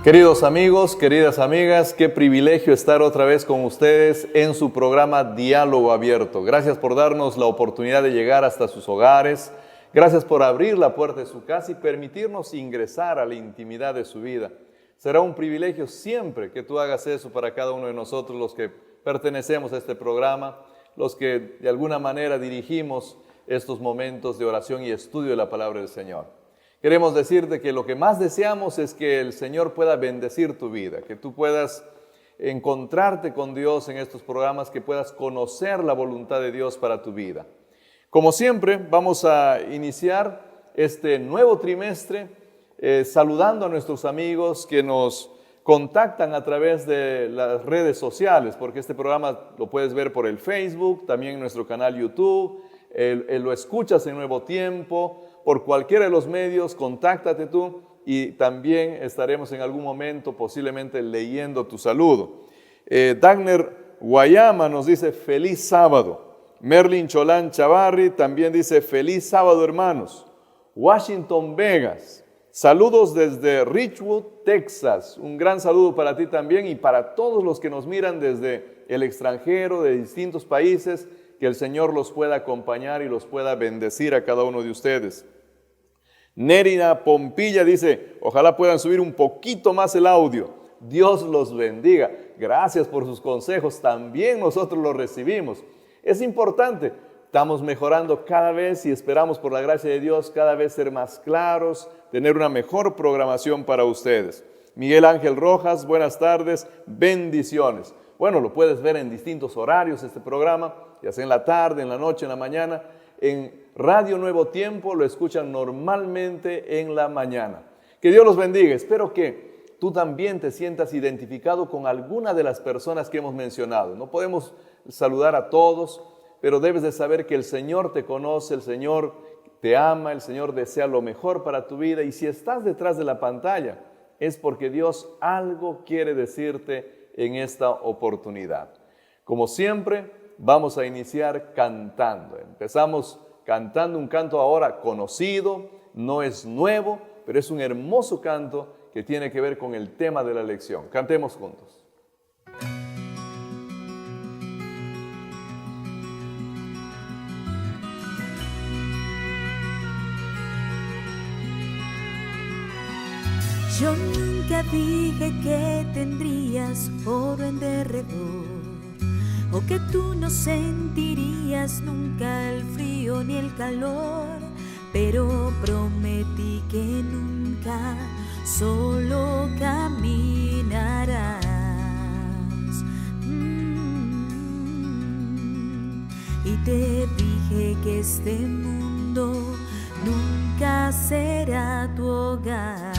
Queridos amigos, queridas amigas, qué privilegio estar otra vez con ustedes en su programa Diálogo Abierto. Gracias por darnos la oportunidad de llegar hasta sus hogares. Gracias por abrir la puerta de su casa y permitirnos ingresar a la intimidad de su vida. Será un privilegio siempre que tú hagas eso para cada uno de nosotros, los que pertenecemos a este programa, los que de alguna manera dirigimos estos momentos de oración y estudio de la palabra del Señor. Queremos decirte que lo que más deseamos es que el Señor pueda bendecir tu vida, que tú puedas encontrarte con Dios en estos programas, que puedas conocer la voluntad de Dios para tu vida. Como siempre, vamos a iniciar este nuevo trimestre saludando a nuestros amigos que nos contactan a través de las redes sociales, porque este programa lo puedes ver por el Facebook, también en nuestro canal YouTube, lo escuchas en Nuevo Tiempo. Por cualquiera de los medios, contáctate tú y también estaremos en algún momento posiblemente leyendo tu saludo. Dagner Guayama nos dice feliz sábado. Merlin Cholán Chavarri también dice feliz sábado, hermanos. Washington Vegas, saludos desde Richwood, Texas. Un gran saludo para ti también y para todos los que nos miran desde el extranjero, de distintos países. Que el Señor los pueda acompañar y los pueda bendecir a cada uno de ustedes. Nerina Pompilla dice, ojalá puedan subir un poquito más el audio. Dios los bendiga. Gracias por sus consejos. También nosotros los recibimos. Es importante. Estamos mejorando cada vez y esperamos por la gracia de Dios cada vez ser más claros, tener una mejor programación para ustedes. Miguel Ángel Rojas, buenas tardes. Bendiciones. Bueno, lo puedes ver en distintos horarios este programa, ya sea en la tarde, en la noche, en la mañana. En Radio Nuevo Tiempo lo escuchan normalmente en la mañana. Que Dios los bendiga. Espero que tú también te sientas identificado con alguna de las personas que hemos mencionado. No podemos saludar a todos, pero debes de saber que el Señor te conoce, el Señor te ama, el Señor desea lo mejor para tu vida. Y si estás detrás de la pantalla, es porque Dios algo quiere decirte en esta oportunidad. Como siempre, vamos a iniciar cantando. Empezamos cantando un canto ahora conocido, no es nuevo, pero es un hermoso canto que tiene que ver con el tema de la lección. Cantemos juntos. Yo nunca dije que tendrías oro en derredor, o que tú no sentirías nunca el frío ni el calor, pero prometí que nunca solo caminarás. Y te dije que este mundo nunca será tu hogar.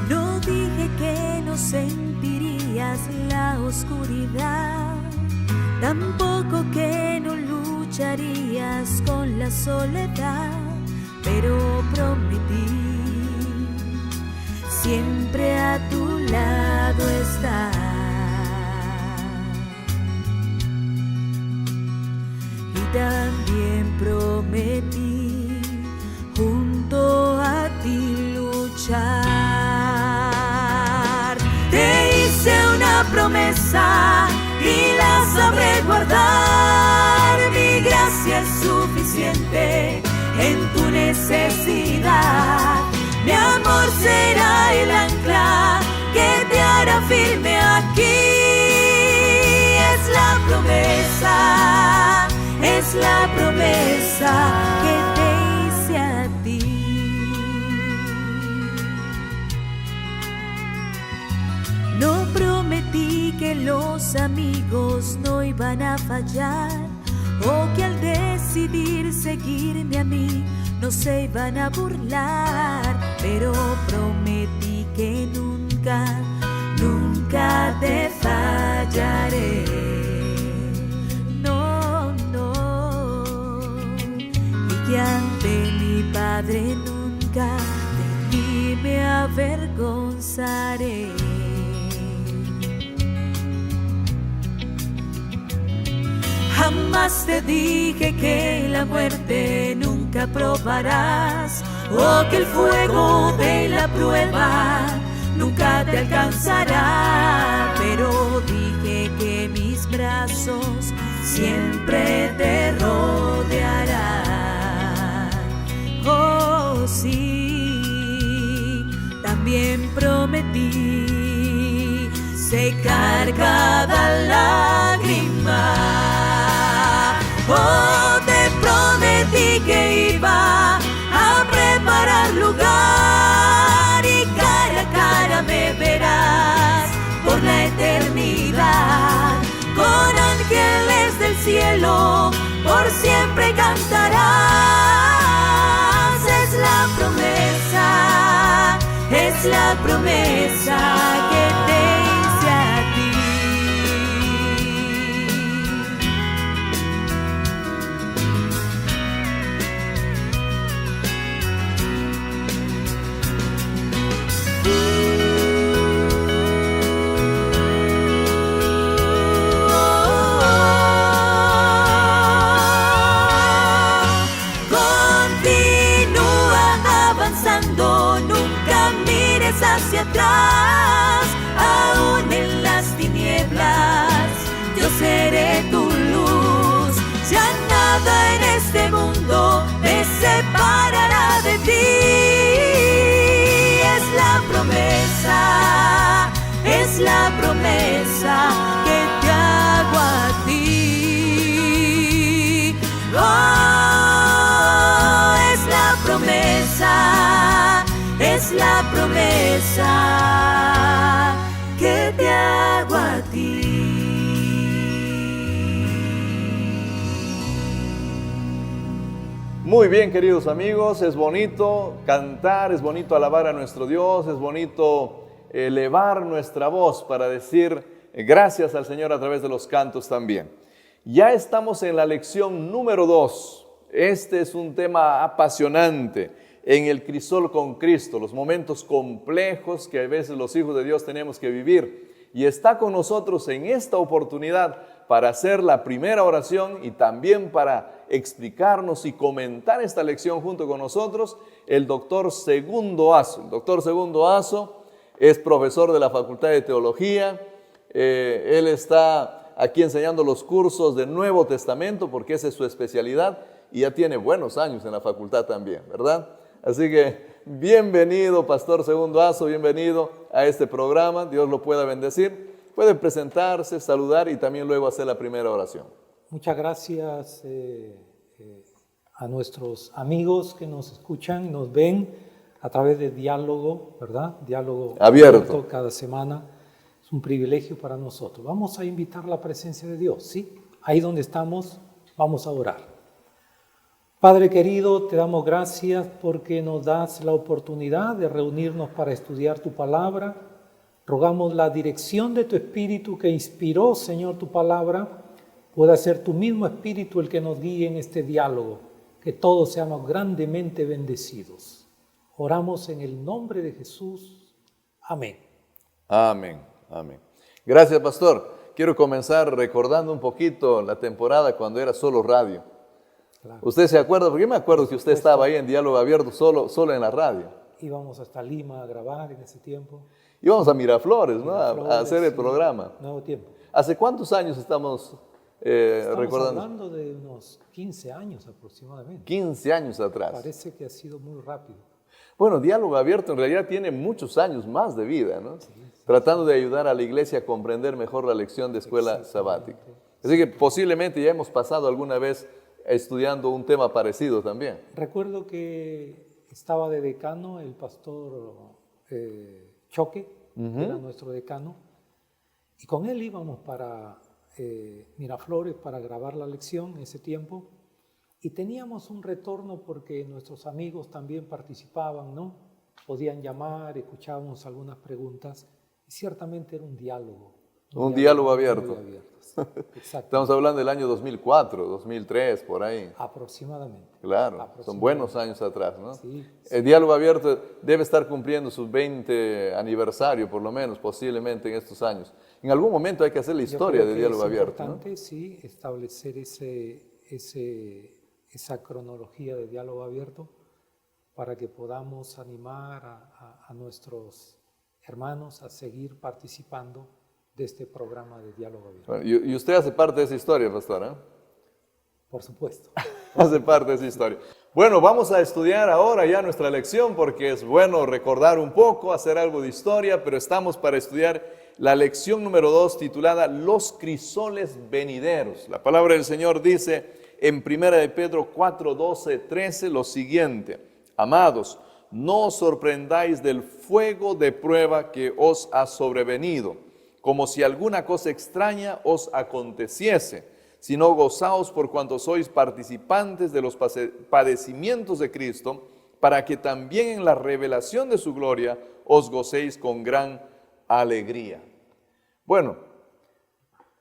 No dije que no sentirías la oscuridad, tampoco que no lucharías con la soledad, pero prometí siempre a tu lado estar. Y también prometí junto a ti luchar. Promesa y la sabré guardar. Mi gracia es suficiente en tu necesidad. Mi amor será el ancla que te hará firme aquí. Es la promesa que te hice a ti. No prometí que los amigos no iban a fallar, o que al decidir seguirme a mí no se iban a burlar, pero prometí que nunca avergonzaré. Jamás te dije que la muerte nunca probarás, o que el fuego de la prueba nunca te alcanzará, pero dije que mis brazos siempre te rodearán. Oh sí, también prometí secar cada lágrima. Oh, te prometí que iba a preparar lugar y cara a cara me verás por la eternidad. Con ángeles del cielo por siempre cantarás. Es la promesa que te hice a ti. Hacia atrás, aún en las tinieblas, yo seré tu luz. Ya nada en este mundo me separará de ti. Es la promesa que te hago a ti. Oh, es la promesa que te hago a ti. Muy bien, queridos amigos, es bonito cantar, es bonito alabar a nuestro Dios, es bonito elevar nuestra voz para decir gracias al Señor a través de los cantos también. Ya estamos en la lección número 2. Este es un tema apasionante. En el crisol con Cristo, los momentos complejos que a veces los hijos de Dios tenemos que vivir. Y está con nosotros en esta oportunidad para hacer la primera oración y también para explicarnos y comentar esta lección junto con nosotros, el doctor Segundo Azo. El doctor Segundo Azo es profesor de la Facultad de Teología. Él está aquí enseñando los cursos del Nuevo Testamento porque esa es su especialidad y ya tiene buenos años en la facultad también, ¿verdad? Así que bienvenido, Pastor Segundo Azo, bienvenido a este programa. Dios lo pueda bendecir. Puede presentarse, saludar y también luego hacer la primera oración. Muchas gracias a nuestros amigos que nos escuchan, nos ven a través de Diálogo, ¿verdad? Diálogo abierto cada semana. Es un privilegio para nosotros. Vamos a invitar la presencia de Dios, ¿sí? Ahí donde estamos, vamos a orar. Padre querido, te damos gracias porque nos das la oportunidad de reunirnos para estudiar tu palabra. Rogamos la dirección de tu Espíritu que inspiró, Señor, tu palabra, pueda ser tu mismo Espíritu el que nos guíe en este diálogo, que todos seamos grandemente bendecidos. Oramos en el nombre de Jesús. Amén. Amén, amén. Gracias, Pastor. Quiero comenzar recordando un poquito la temporada cuando era solo radio. Claro. ¿Usted se acuerda? Porque yo me acuerdo que usted estaba ahí en Diálogo Abierto solo en la radio. Íbamos hasta Lima a grabar en ese tiempo. Íbamos a Miraflores, ¿no? A hacer el programa. Nuevo tiempo. ¿Hace cuántos años estamos recordando? Hablando de unos 15 años aproximadamente. 15 años atrás. Parece que ha sido muy rápido. Bueno, Diálogo Abierto en realidad tiene muchos años más de vida, ¿no? Sí, tratando de ayudar a la iglesia a comprender mejor la lección de escuela sabática. Así que posiblemente ya hemos pasado alguna vez estudiando un tema parecido también. Recuerdo que estaba de decano el pastor Choque, era nuestro decano, y con él íbamos para Miraflores para grabar la lección en ese tiempo, y teníamos un retorno porque nuestros amigos también participaban, ¿no? Podían llamar, escuchábamos algunas preguntas, y ciertamente era un diálogo. Un diálogo abierto. Muy abierto. Estamos hablando del año 2004, 2003, por ahí. Aproximadamente. Claro, son buenos años atrás, ¿no? Sí. El diálogo abierto debe estar cumpliendo su 20 aniversario, por lo menos, posiblemente en estos años. En algún momento hay que hacer la historia del diálogo abierto, ¿no? Es importante, sí, establecer esa cronología de diálogo abierto para que podamos animar a nuestros hermanos a seguir participando de este programa de diálogo abierto. Bueno, y usted hace parte de esa historia, pastor, ¿eh? Por supuesto. Hace parte de esa historia. Bueno, vamos a estudiar ahora ya nuestra lección porque es bueno recordar un poco, hacer algo de historia, pero estamos para estudiar la lección número 2 titulada Los crisoles venideros. La palabra del Señor dice en 1 de Pedro 4, 12, 13 lo siguiente: Amados, no os sorprendáis del fuego de prueba que os ha sobrevenido, como si alguna cosa extraña os aconteciese, sino gozaos por cuanto sois participantes de los padecimientos de Cristo, para que también en la revelación de su gloria os gocéis con gran alegría. Bueno,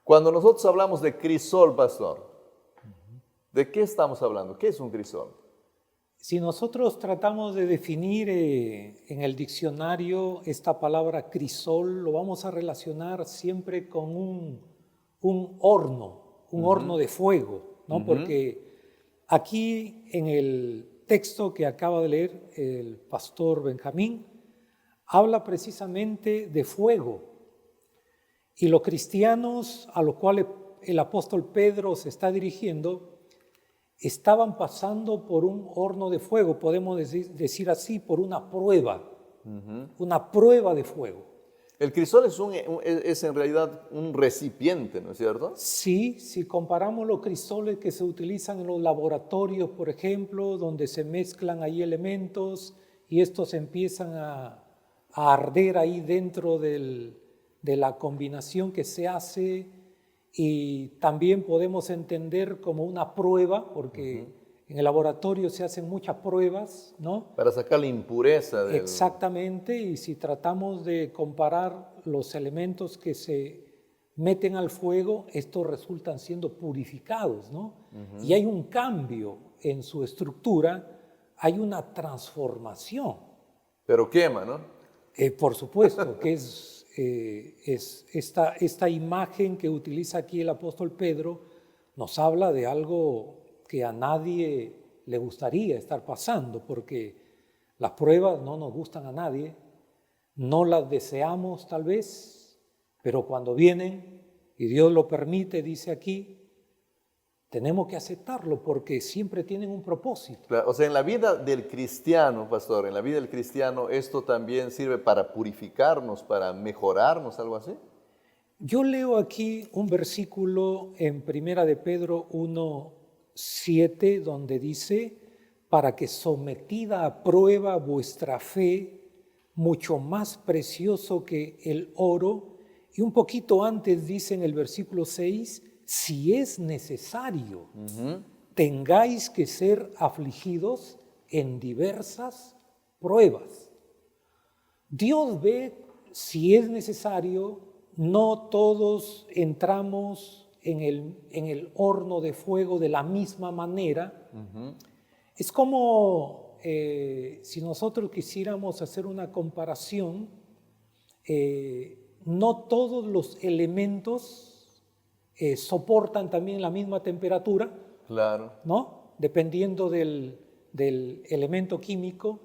cuando nosotros hablamos de crisol, pastor, ¿de qué estamos hablando? ¿Qué es un crisol? Si nosotros tratamos de definir en el diccionario esta palabra crisol, lo vamos a relacionar siempre con un horno de fuego, ¿no? Porque aquí en el texto que acaba de leer el pastor Benjamín, habla precisamente de fuego. Y los cristianos a los cuales el apóstol Pedro se está dirigiendo, estaban pasando por un horno de fuego, podemos decir así, por una prueba de fuego. El crisol es en realidad un recipiente, ¿no es cierto? Sí, si comparamos los crisoles que se utilizan en los laboratorios, por ejemplo, donde se mezclan ahí elementos y estos empiezan a arder ahí dentro de la combinación que se hace, y también podemos entender como una prueba, porque en el laboratorio se hacen muchas pruebas, ¿no? Para sacar la impureza del... Exactamente, y si tratamos de comparar los elementos que se meten al fuego, estos resultan siendo purificados, ¿no? Y hay un cambio en su estructura, hay una transformación. Pero quema, ¿no? Por supuesto, que es esta imagen que utiliza aquí el apóstol Pedro, nos habla de algo que a nadie le gustaría estar pasando, porque las pruebas no nos gustan a nadie, no las deseamos tal vez, pero cuando vienen, y Dios lo permite, dice aquí, tenemos que aceptarlo porque siempre tienen un propósito. Claro, o sea, en la vida del cristiano, pastor, en la vida del cristiano, ¿esto también sirve para purificarnos, para mejorarnos, algo así? Yo leo aquí un versículo en 1 de Pedro 1:7, donde dice: para que sometida a prueba vuestra fe, mucho más precioso que el oro, y un poquito antes dice en el versículo 6, si es necesario, tengáis que ser afligidos en diversas pruebas. Dios ve si es necesario, no todos entramos en el horno de fuego de la misma manera. Es como si nosotros quisiéramos hacer una comparación, no todos los elementos soportan también la misma temperatura, claro, ¿no? Dependiendo del elemento químico.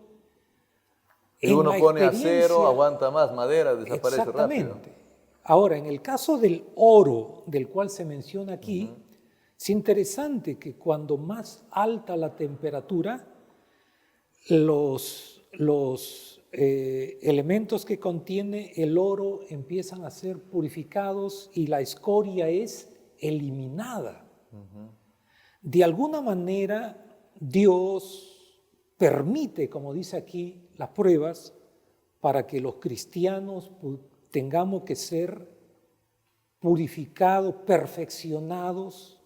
Si uno pone acero, aguanta más, madera, desaparece rápido. Ahora, en el caso del oro, del cual se menciona aquí, es interesante que cuando más alta la temperatura, los elementos que contiene el oro empiezan a ser purificados y la escoria es eliminada. De alguna manera, Dios permite, como dice aquí, las pruebas para que los cristianos tengamos que ser purificados, perfeccionados,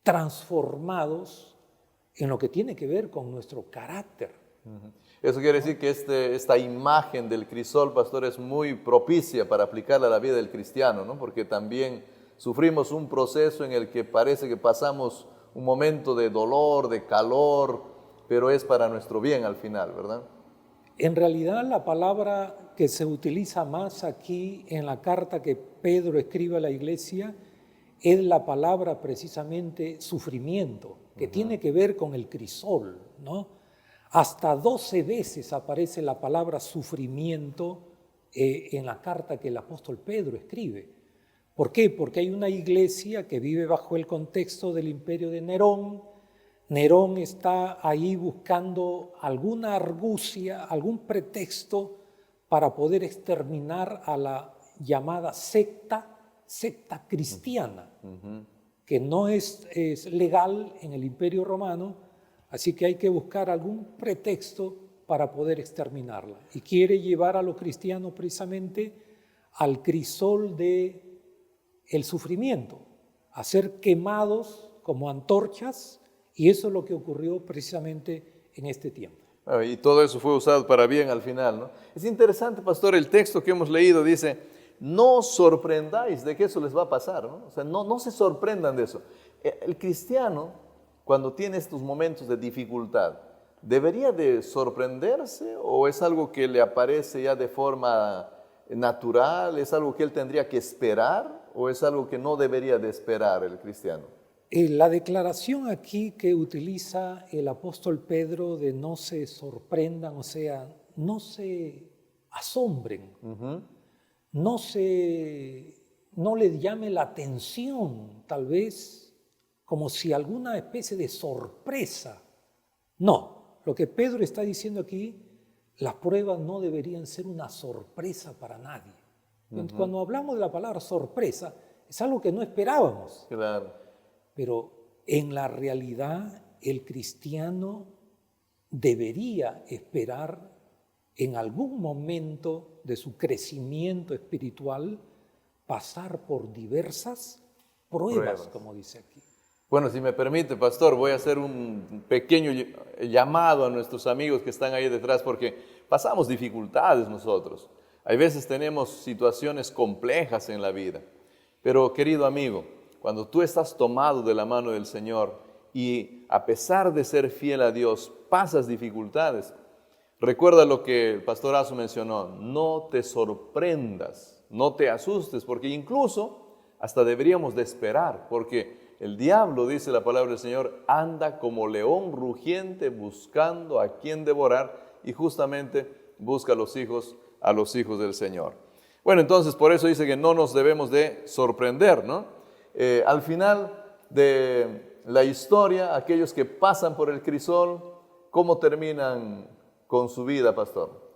transformados en lo que tiene que ver con nuestro carácter. Eso quiere decir que esta imagen del crisol, pastor, es muy propicia para aplicarla a la vida del cristiano, ¿no? Porque también sufrimos un proceso en el que parece que pasamos un momento de dolor, de calor, pero es para nuestro bien al final, ¿verdad? En realidad la palabra que se utiliza más aquí en la carta que Pedro escribe a la iglesia es la palabra precisamente sufrimiento, que tiene que ver con el crisol, ¿no? Hasta 12 veces aparece la palabra sufrimiento en la carta que el apóstol Pedro escribe. ¿Por qué? Porque hay una iglesia que vive bajo el contexto del imperio de Nerón. Nerón está ahí buscando alguna argucia, algún pretexto para poder exterminar a la llamada secta cristiana, que no es legal en el imperio romano. Así que hay que buscar algún pretexto para poder exterminarla. Y quiere llevar a los cristianos precisamente al crisol del sufrimiento, a ser quemados como antorchas, y eso es lo que ocurrió precisamente en este tiempo. Y todo eso fue usado para bien al final, ¿no? Es interesante, pastor, el texto que hemos leído dice, no os sorprendáis de que eso les va a pasar, ¿no? O sea, no se sorprendan de eso. El cristiano, cuando tiene estos momentos de dificultad, ¿debería de sorprenderse o es algo que le aparece ya de forma natural? ¿Es algo que él tendría que esperar o es algo que no debería de esperar el cristiano? La declaración aquí que utiliza el apóstol Pedro de no se sorprendan, o sea, no se asombren, no le llame la atención tal vez, como si alguna especie de sorpresa. No, lo que Pedro está diciendo aquí, las pruebas no deberían ser una sorpresa para nadie. Cuando hablamos de la palabra sorpresa, es algo que no esperábamos. Claro. Pero en la realidad, el cristiano debería esperar en algún momento de su crecimiento espiritual pasar por diversas pruebas. Como dice aquí. Bueno, si me permite, pastor, voy a hacer un pequeño llamado a nuestros amigos que están ahí detrás, porque pasamos dificultades nosotros. Hay veces tenemos situaciones complejas en la vida. Pero, querido amigo, cuando tú estás tomado de la mano del Señor y a pesar de ser fiel a Dios, pasas dificultades, recuerda lo que el pastor Asu mencionó, no te sorprendas, no te asustes, porque incluso hasta deberíamos de esperar, porque el diablo, dice la palabra del Señor, anda como león rugiente buscando a quien devorar y justamente busca a los hijos del Señor. Bueno, entonces por eso dice que no nos debemos de sorprender, ¿no? Al final de la historia, aquellos que pasan por el crisol, ¿cómo terminan con su vida, pastor?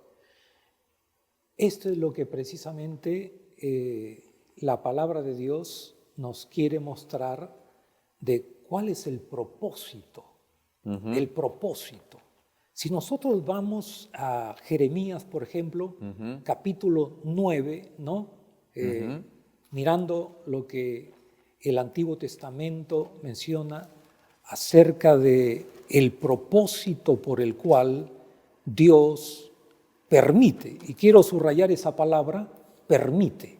Esto es lo que precisamente la palabra de Dios nos quiere mostrar de cuál es el propósito, el propósito. Si nosotros vamos a Jeremías, por ejemplo, capítulo 9, ¿no? Mirando lo que el Antiguo Testamento menciona acerca de el propósito por el cual Dios permite, y quiero subrayar esa palabra, permite.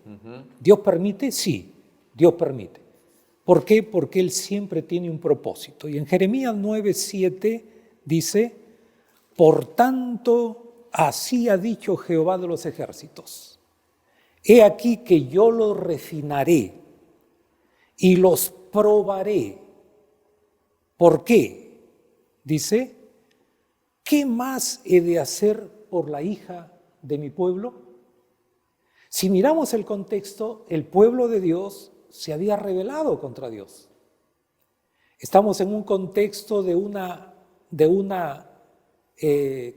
¿Dios permite? Sí, Dios permite. ¿Por qué? Porque Él siempre tiene un propósito. Y en Jeremías 9:7 dice, por tanto, así ha dicho Jehová de los ejércitos, he aquí que yo los refinaré y los probaré. ¿Por qué? Dice, ¿qué más he de hacer por la hija de mi pueblo? Si miramos el contexto, el pueblo de Dios se había rebelado contra Dios. Estamos en un contexto de una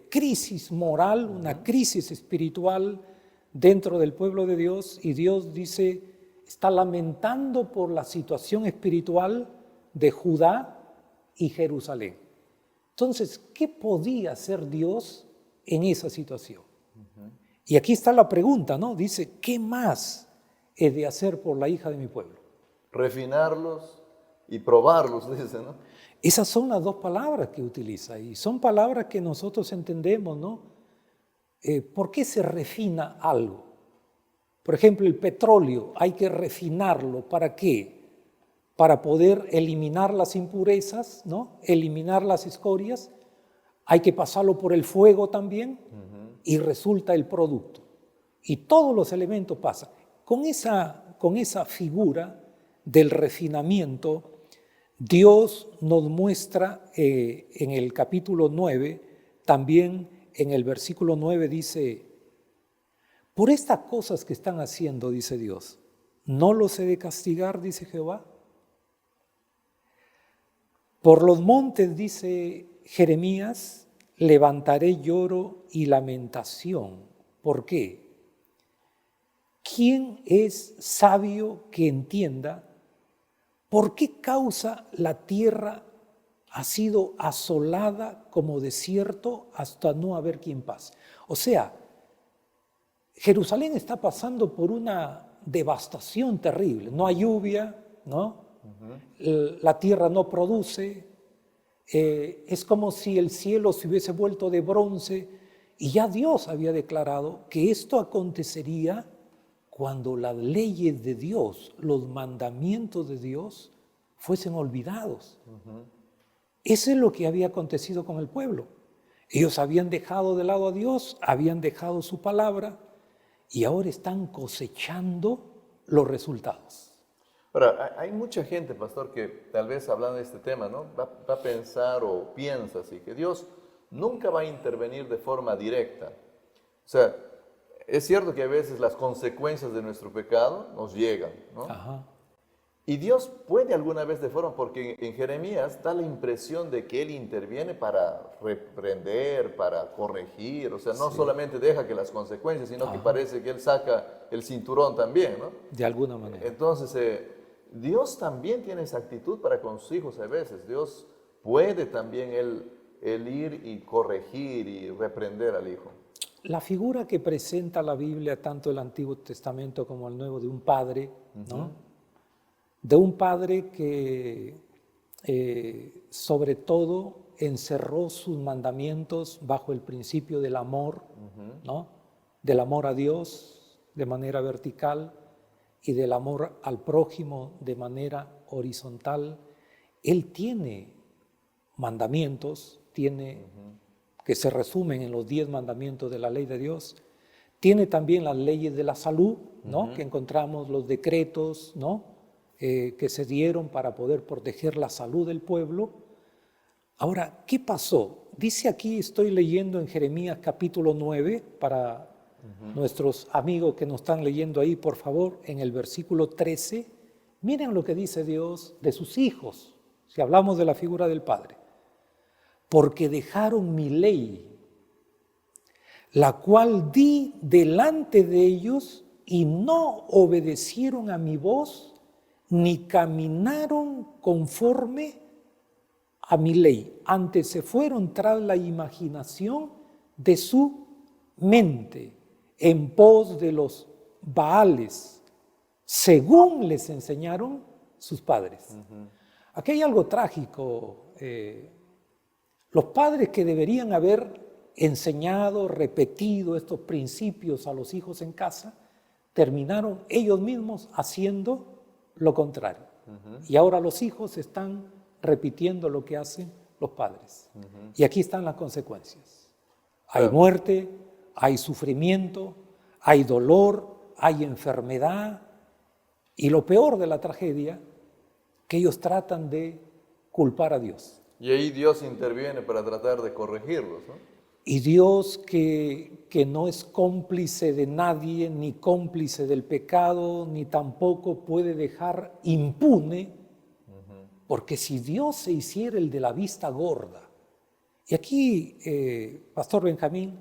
crisis moral, una crisis espiritual dentro del pueblo de Dios, y Dios dice, está lamentando por la situación espiritual de Judá y Jerusalén. Entonces, ¿qué podía hacer Dios en esa situación? Y aquí está la pregunta, ¿no? Dice, ¿qué más he de hacer por la hija de mi pueblo? Refinarlos y probarlos, dice, ¿no? Esas son las dos palabras que utiliza y son palabras que nosotros entendemos, ¿no? ¿Por qué se refina algo? Por ejemplo, el petróleo hay que refinarlo. ¿Para qué? Para poder eliminar las impurezas, ¿no? Eliminar las escorias. Hay que pasarlo por el fuego también y resulta el producto. Y todos los elementos pasan. Con esa figura del refinamiento, Dios nos muestra en el capítulo 9, también en el versículo 9 dice, por estas cosas que están haciendo, dice Dios, ¿no los he de castigar, dice Jehová? Por los montes, dice Jeremías, levantaré lloro y lamentación. ¿Por qué? ¿Quién es sabio que entienda por qué causa la tierra ha sido asolada como desierto hasta no haber quien pase? O sea, Jerusalén está pasando por una devastación terrible. No hay lluvia, ¿no? La tierra no produce. Es como si el cielo se hubiese vuelto de bronce. Y ya Dios había declarado que esto acontecería cuando las leyes de Dios, los mandamientos de Dios, fuesen olvidados. Eso es lo que había acontecido con el pueblo. Ellos habían dejado de lado a Dios, habían dejado su palabra y ahora están cosechando los resultados. Ahora, hay mucha gente, pastor, que tal vez hablando de este tema, ¿no? Va a pensar o piensa así, que Dios nunca va a intervenir de forma directa. O sea, es cierto que a veces las consecuencias de nuestro pecado nos llegan, ¿no? Ajá. Y Dios puede alguna vez de forma, porque en Jeremías da la impresión de que Él interviene para reprender, para corregir, o sea, no solamente deja que las consecuencias, sino que parece que Él saca el cinturón también, ¿no? De alguna manera. Entonces, Dios también tiene esa actitud para con sus hijos a veces. Dios puede también Él ir y corregir y reprender al hijo. La figura que presenta la Biblia, tanto el Antiguo Testamento como el Nuevo, de un padre, ¿no? De un padre que sobre todo encerró sus mandamientos bajo el principio del amor, ¿no? Del amor a Dios de manera vertical y del amor al prójimo de manera horizontal. Él tiene mandamientos, que se resumen en los 10 mandamientos de la ley de Dios. Tiene también las leyes de la salud, ¿no? Que encontramos los decretos, ¿no? Que se dieron para poder proteger la salud del pueblo. Ahora, ¿qué pasó? Dice aquí, estoy leyendo en Jeremías capítulo 9, para nuestros amigos que nos están leyendo ahí, por favor, en el versículo 13, miren lo que dice Dios de sus hijos, si hablamos de la figura del Padre. Porque dejaron mi ley, la cual di delante de ellos, y no obedecieron a mi voz, ni caminaron conforme a mi ley. Antes se fueron tras la imaginación de su mente, en pos de los Baales, según les enseñaron sus padres. Aquí hay algo trágico. Los padres que deberían haber enseñado, repetido estos principios a los hijos en casa, terminaron ellos mismos haciendo lo contrario. Y ahora los hijos están repitiendo lo que hacen los padres. Y aquí están las consecuencias. Hay muerte, hay sufrimiento, hay dolor, hay enfermedad. Y lo peor de la tragedia, que ellos tratan de culpar a Dios. Y ahí Dios interviene para tratar de corregirlos, ¿no? Y Dios que no es cómplice de nadie, ni cómplice del pecado, ni tampoco puede dejar impune, porque si Dios se hiciera el de la vista gorda, y aquí, Pastor Benjamín,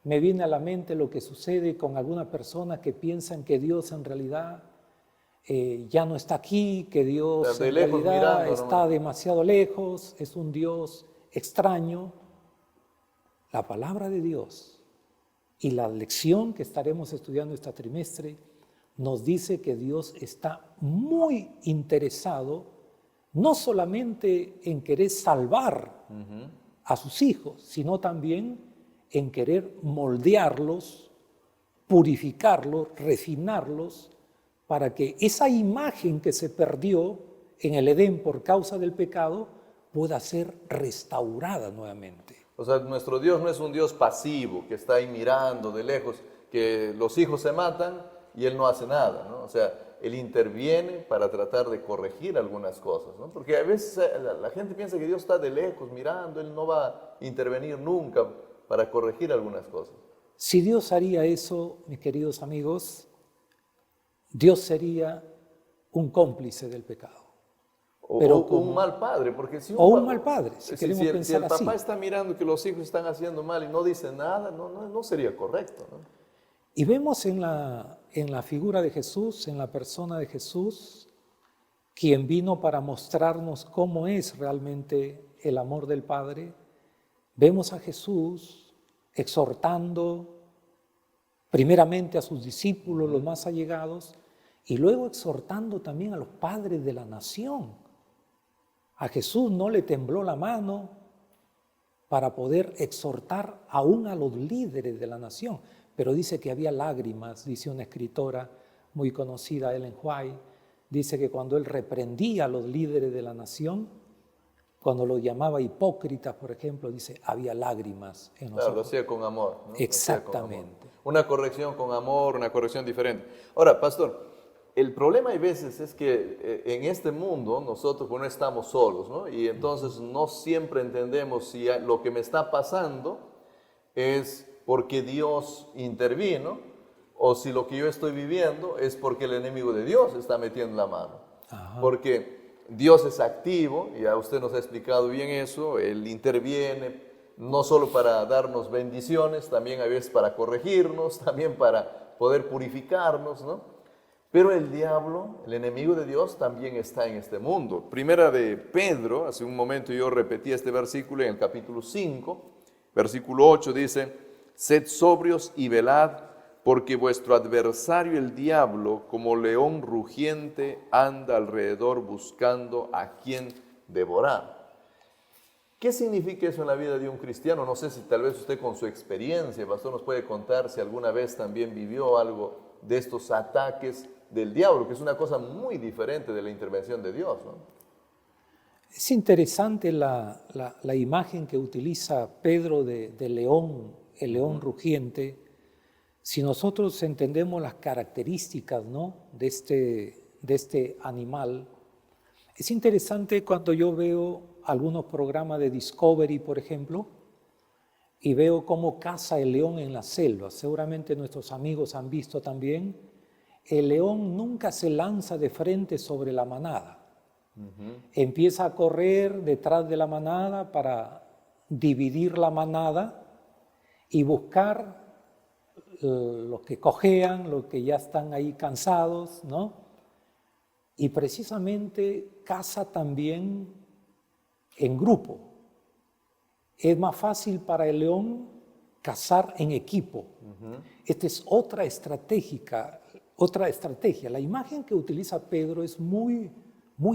me viene a la mente lo que sucede con algunas personas que piensan que Dios en realidad ya no está aquí, que Dios en realidad está demasiado lejos, es un Dios extraño. La palabra de Dios y la lección que estaremos estudiando este trimestre nos dice que Dios está muy interesado no solamente en querer salvar a sus hijos, sino también en querer moldearlos, purificarlos, refinarlos, para que esa imagen que se perdió en el Edén por causa del pecado pueda ser restaurada nuevamente. O sea, nuestro Dios no es un Dios pasivo, que está ahí mirando de lejos, que los hijos se matan y Él no hace nada, ¿no? O sea, Él interviene para tratar de corregir algunas cosas, ¿no? Porque a veces la gente piensa que Dios está de lejos mirando, Él no va a intervenir nunca para corregir algunas cosas. Si Dios haría eso, mis queridos amigos, Dios sería un cómplice del pecado. O un mal padre, porque si un mal padre, si queremos pensar si el papá así. está mirando que los hijos están haciendo mal y no dice nada, no sería correcto, ¿no? Y vemos en la figura de Jesús, en la persona de Jesús, quien vino para mostrarnos cómo es realmente el amor del Padre. Vemos a Jesús exhortando primeramente a sus discípulos, los más allegados, y luego exhortando también a los padres de la nación. A Jesús no le tembló la mano para poder exhortar aún a los líderes de la nación, pero dice que había lágrimas, dice una escritora muy conocida, Ellen White, dice que cuando él reprendía a los líderes de la nación, cuando los llamaba hipócritas, por ejemplo, dice, había lágrimas en los ojos. Claro, lo hacía con amor, ¿no? Exactamente. Una corrección con amor, una corrección diferente. Ahora, pastor, el problema hay veces es que en este mundo nosotros no estamos solos, ¿no? Y entonces no siempre entendemos si lo que me está pasando es porque Dios intervino o si lo que yo estoy viviendo es porque el enemigo de Dios está metiendo la mano. Ajá. Porque Dios es activo, y a usted nos ha explicado bien eso, Él interviene no solo para darnos bendiciones, también a veces para corregirnos, también para poder purificarnos, ¿no? Pero el diablo, el enemigo de Dios, también está en este mundo. Primera de Pedro, hace un momento yo repetí este versículo en el capítulo 5, versículo 8 dice, sed sobrios y velad, porque vuestro adversario el diablo, como león rugiente, anda alrededor buscando a quien devorar. ¿Qué significa eso en la vida de un cristiano? No sé si tal vez usted con su experiencia, pastor, nos puede contar si alguna vez también vivió algo de estos ataques del diablo, que es una cosa muy diferente de la intervención de Dios, ¿no? Es interesante la imagen que utiliza Pedro de león, el león rugiente. Si nosotros entendemos las características, ¿no?, de este animal, es interesante cuando yo veo algunos programas de Discovery, por ejemplo, y veo cómo caza el león en la selva. Seguramente nuestros amigos han visto también. El león nunca se lanza de frente sobre la manada. Empieza a correr detrás de la manada para dividir la manada y buscar los que cojean, los que ya están ahí cansados, ¿no? Y precisamente caza también en grupo. Es más fácil para el león cazar en equipo. Esta es otra estrategia. La imagen que utiliza Pedro es muy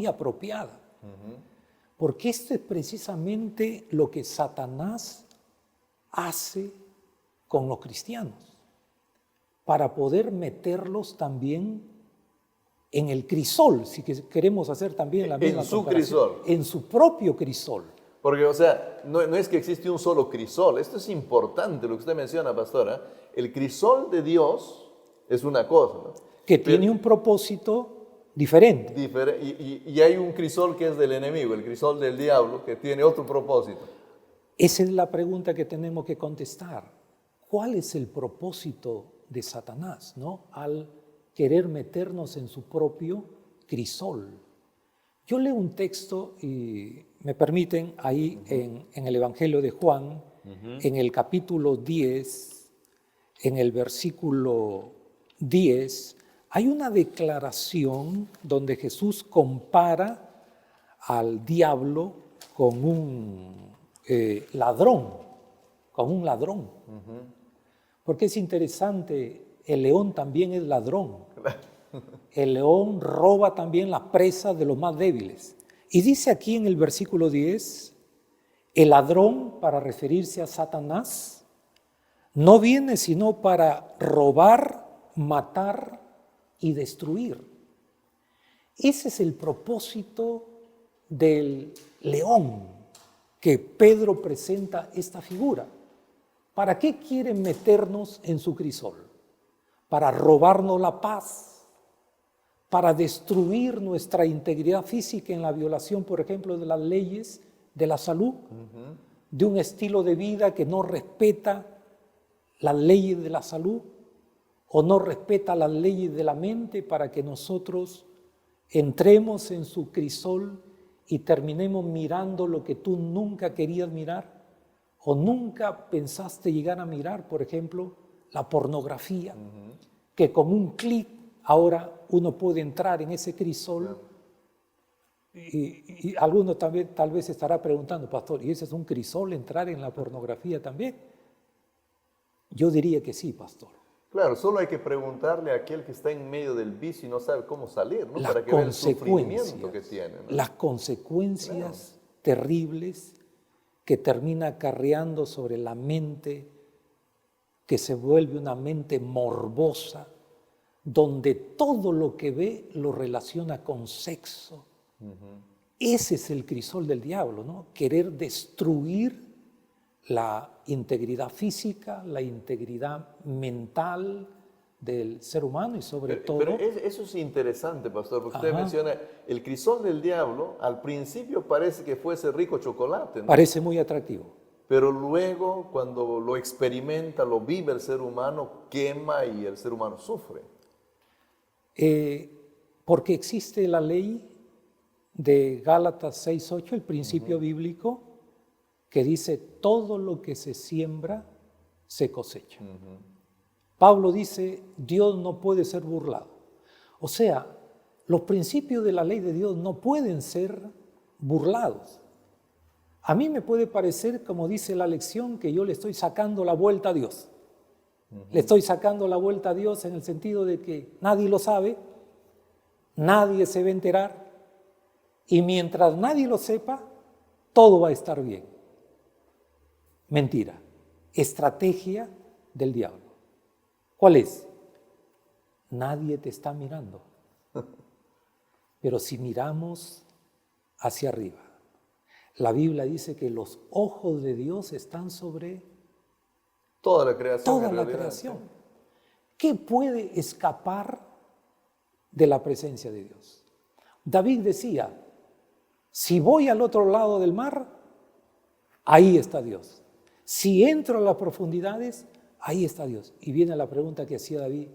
apropiada. Porque esto es precisamente lo que Satanás hace con los cristianos, para poder meterlos también en el crisol, si queremos hacer también la misma comparación. En su propio crisol. Porque, o sea, no es que existe un solo crisol. Esto es importante lo que usted menciona, pastora. El crisol de Dios es una cosa, ¿no? Que tiene un propósito diferente. Y hay un crisol que es del enemigo, el crisol del diablo, que tiene otro propósito. Esa es la pregunta que tenemos que contestar. ¿Cuál es el propósito de Satanás, ¿no?, al querer meternos en su propio crisol? Yo leo un texto, y me permiten, ahí en el Evangelio de Juan, en el capítulo 10, en el versículo 10, hay una declaración donde Jesús compara al diablo con un ladrón, Porque es interesante, el león también es ladrón. El león roba también las presas de los más débiles. Y dice aquí en el versículo 10, el ladrón, para referirse a Satanás, no viene sino para robar, matar y destruir. Ese es el propósito del león que Pedro presenta esta figura. ¿Para qué quiere meternos en su crisol? Para robarnos la paz, para destruir nuestra integridad física en la violación, por ejemplo, de las leyes de la salud, de un estilo de vida que no respeta las leyes de la salud o no respeta las leyes de la mente, para que nosotros entremos en su crisol y terminemos mirando lo que tú nunca querías mirar o nunca pensaste llegar a mirar, por ejemplo, la pornografía, que con un clic ahora uno puede entrar en ese crisol. Y alguno también tal vez estará preguntando, pastor, ¿y ese es un crisol, entrar en la pornografía también? Yo diría que sí, pastor. Claro, solo hay que preguntarle a aquel que está en medio del vicio y no sabe cómo salir, ¿no? Para que vea el sufrimiento que tiene, ¿no? Las consecuencias terribles que termina acarreando sobre la mente, que se vuelve una mente morbosa, donde todo lo que ve lo relaciona con sexo. Ese es el crisol del diablo, ¿no? Querer destruir la integridad física, la integridad mental del ser humano y sobre todo... Pero eso es interesante, pastor, porque usted menciona el crisol del diablo. Al principio parece que fuese rico chocolate, ¿no? Parece muy atractivo. Pero luego, cuando lo experimenta, lo vive el ser humano, quema y el ser humano sufre. Porque existe la ley de Gálatas 6:8, el principio bíblico, que dice, todo lo que se siembra, se cosecha. Pablo dice, Dios no puede ser burlado. O sea, los principios de la ley de Dios no pueden ser burlados. A mí me puede parecer, como dice la lección, que yo le estoy sacando la vuelta a Dios. Le estoy sacando la vuelta a Dios en el sentido de que nadie lo sabe, nadie se va a enterar, y mientras nadie lo sepa, todo va a estar bien. Mentira, estrategia del diablo. ¿Cuál es? Nadie te está mirando. Pero si miramos hacia arriba, la Biblia dice que los ojos de Dios están sobre toda la creación. Toda la creación. ¿Qué puede escapar de la presencia de Dios? David decía, si voy al otro lado del mar, ahí está Dios. Si entro a las profundidades, ahí está Dios. Y viene la pregunta que hacía David,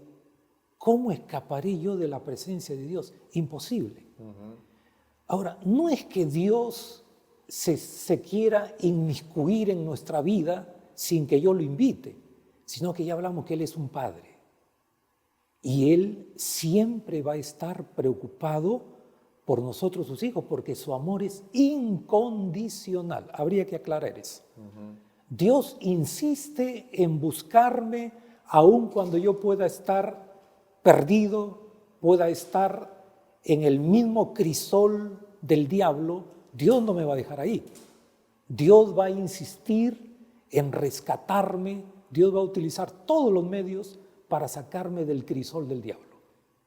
¿cómo escaparé yo de la presencia de Dios? Imposible. Ahora, no es que Dios se quiera inmiscuir en nuestra vida sin que yo lo invite, sino que ya hablamos que Él es un Padre. Y Él siempre va a estar preocupado por nosotros, sus hijos, porque su amor es incondicional. Habría que aclarar eso. Dios insiste en buscarme aun cuando yo pueda estar perdido, pueda estar en el mismo crisol del diablo. Dios no me va a dejar ahí. Dios va a insistir en rescatarme. Dios va a utilizar todos los medios para sacarme del crisol del diablo.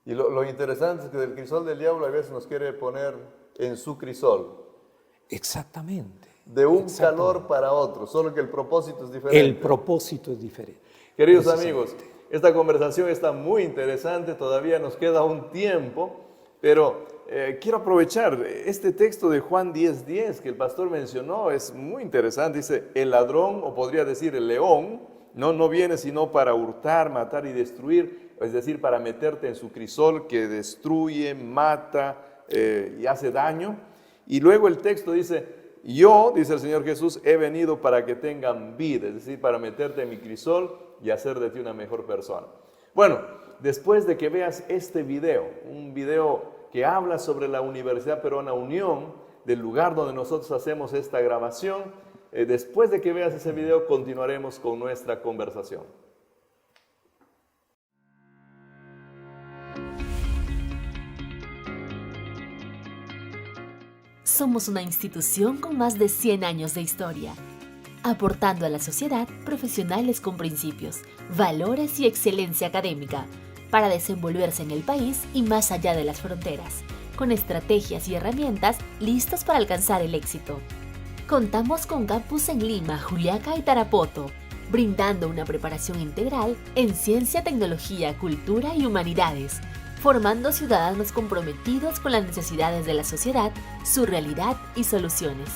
Y lo interesante es que del crisol del diablo a veces nos quiere poner en su crisol. Exactamente. De un calor para otro, solo que el propósito es diferente. El propósito es diferente. Queridos amigos, esta conversación está muy interesante, todavía nos queda un tiempo, pero quiero aprovechar este texto de Juan 10:10 que el pastor mencionó, es muy interesante. Dice, el ladrón, o podría decir el león, no viene sino para hurtar, matar y destruir, es decir, para meterte en su crisol que destruye, mata y hace daño. Y luego el texto dice, yo, dice el Señor Jesús, he venido para que tengan vida, es decir, para meterte en mi crisol y hacer de ti una mejor persona. Bueno, después de que veas este video, un video que habla sobre la Universidad Peruana Unión, del lugar donde nosotros hacemos esta grabación, después de que veas ese video continuaremos con nuestra conversación. Somos una institución con más de 100 años de historia, aportando a la sociedad profesionales con principios, valores y excelencia académica, para desenvolverse en el país y más allá de las fronteras, con estrategias y herramientas listas para alcanzar el éxito. Contamos con campus en Lima, Juliaca y Tarapoto, brindando una preparación integral en ciencia, tecnología, cultura y humanidades, formando ciudadanos comprometidos con las necesidades de la sociedad, su realidad y soluciones.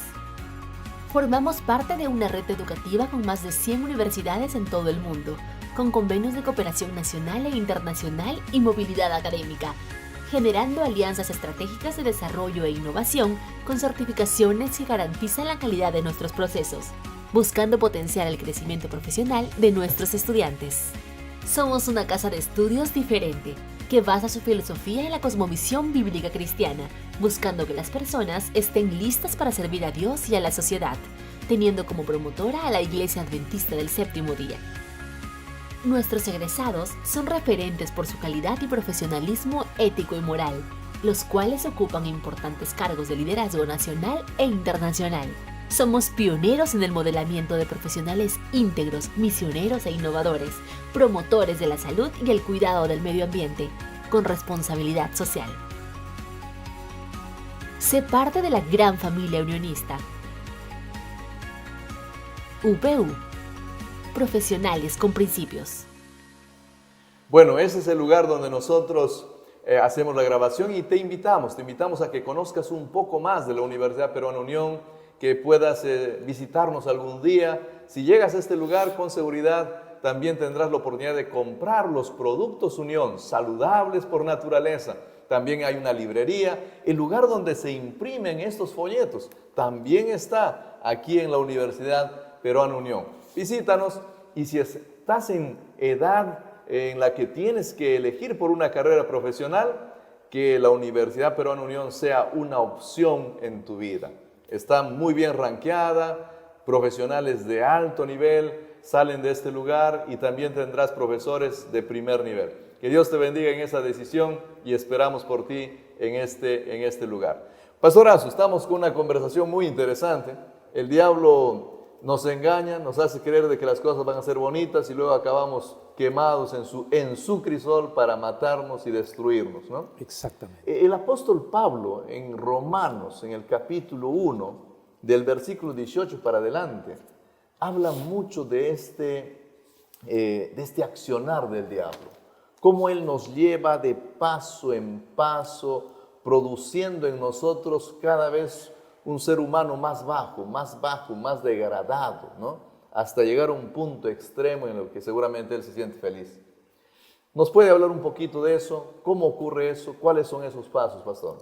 Formamos parte de una red educativa con más de 100 universidades en todo el mundo, con convenios de cooperación nacional e internacional y movilidad académica, generando alianzas estratégicas de desarrollo e innovación con certificaciones que garantizan la calidad de nuestros procesos, buscando potenciar el crecimiento profesional de nuestros estudiantes. Somos una casa de estudios diferente, que basa su filosofía en la cosmovisión bíblica cristiana, buscando que las personas estén listas para servir a Dios y a la sociedad, teniendo como promotora a la Iglesia Adventista del Séptimo Día. Nuestros egresados son referentes por su calidad y profesionalismo ético y moral, los cuales ocupan importantes cargos de liderazgo nacional e internacional. Somos pioneros en el modelamiento de profesionales íntegros, misioneros e innovadores, promotores de la salud y el cuidado del medio ambiente, con responsabilidad social. Sé parte de la gran familia unionista. UPU. Profesionales con principios. Bueno, ese es el lugar donde nosotros hacemos la grabación y te invitamos a que conozcas un poco más de la Universidad Peruana Unión, que puedas visitarnos algún día. Si llegas a este lugar, con seguridad también tendrás la oportunidad de comprar los productos Unión, saludables por naturaleza. También hay una librería. El lugar donde se imprimen estos folletos también está aquí en la Universidad Peruana Unión. Visítanos, y si estás en edad en la que tienes que elegir por una carrera profesional, que la Universidad Peruana Unión sea una opción en tu vida. Está muy bien rankeada, profesionales de alto nivel salen de este lugar y también tendrás profesores de primer nivel. Que Dios te bendiga en esa decisión y esperamos por ti en este lugar. Pastorazo, estamos con una conversación muy interesante. El diablo nos engaña, nos hace creer de que las cosas van a ser bonitas y luego acabamos quemados en su crisol para matarnos y destruirnos, ¿no? Exactamente. El apóstol Pablo en Romanos, en el capítulo 1, del versículo 18 para adelante, habla mucho de este accionar del diablo, cómo él nos lleva de paso en paso, produciendo en nosotros cada vez un ser humano más bajo, más degradado, ¿no? Hasta llegar a un punto extremo en el que seguramente él se siente feliz. ¿Nos puede hablar un poquito de eso? ¿Cómo ocurre eso? ¿Cuáles son esos pasos, pastor?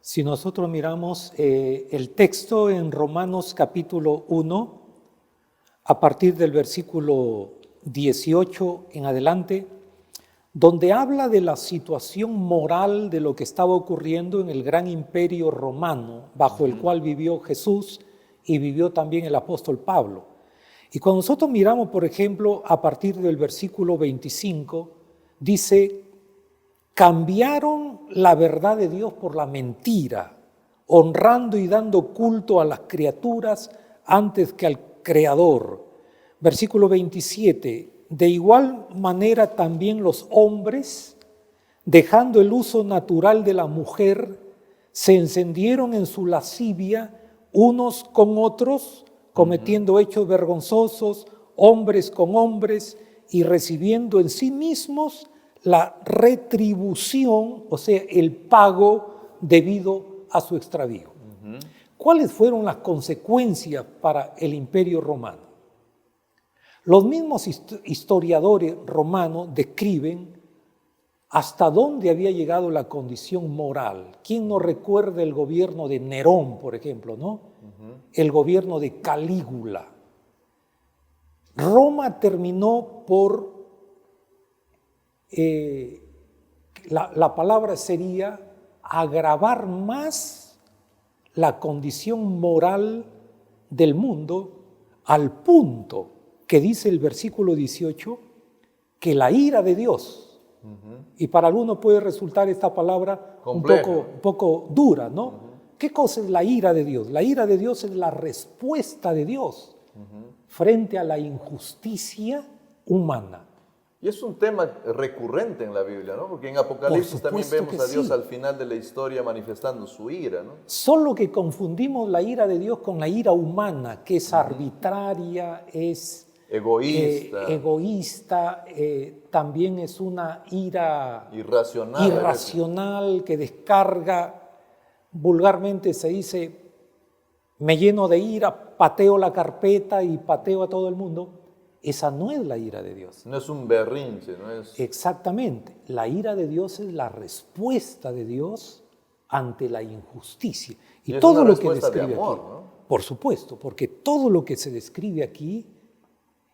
Si nosotros miramos el texto en Romanos capítulo 1, a partir del versículo 18 en adelante, donde habla de la situación moral de lo que estaba ocurriendo en el gran imperio romano, bajo el cual vivió Jesús y vivió también el apóstol Pablo. Y cuando nosotros miramos, por ejemplo, a partir del versículo 25, dice: cambiaron la verdad de Dios por la mentira, honrando y dando culto a las criaturas antes que al Creador. Versículo 27, de igual manera también los hombres, dejando el uso natural de la mujer, se encendieron en su lascivia unos con otros, cometiendo hechos vergonzosos, hombres con hombres, y recibiendo en sí mismos la retribución, o sea, el pago debido a su extravío. ¿Cuáles fueron las consecuencias para el imperio romano? Los mismos historiadores romanos describen hasta dónde había llegado la condición moral. ¿Quién no recuerda el gobierno de Nerón, por ejemplo, ¿no? El gobierno de Calígula. Roma terminó por, la palabra sería agravar más la condición moral del mundo, al punto que dice el versículo 18, que la ira de Dios, y para algunos puede resultar esta palabra un poco dura, ¿no? ¿Qué cosa es la ira de Dios? La ira de Dios es la respuesta de Dios frente a la injusticia humana. Y es un tema recurrente en la Biblia, ¿no? Porque en Apocalipsis también vemos a Dios al final de la historia manifestando su ira, ¿no? Solo que confundimos la ira de Dios con la ira humana, que es arbitraria, es egoísta, también es una ira irracional que descarga, vulgarmente se dice, me lleno de ira, pateo la carpeta y pateo a todo el mundo. Esa no es la ira de Dios. No es un berrinche, no es... Exactamente. La ira de Dios es la respuesta de Dios ante la injusticia. Y todo lo que describe de amor, aquí, ¿no? Por supuesto, porque todo lo que se describe aquí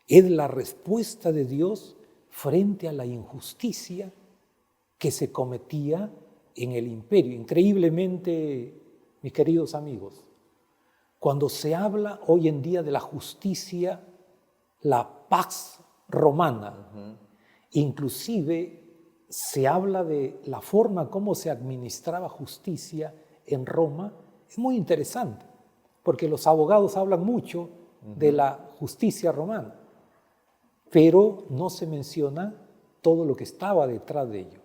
es la respuesta de Dios frente a la injusticia que se cometía en el imperio. Increíblemente, mis queridos amigos, cuando se habla hoy en día de la justicia, la paz romana, inclusive se habla de la forma como se administraba justicia en Roma, es muy interesante, porque los abogados hablan mucho de la justicia romana, pero no se menciona todo lo que estaba detrás de ello.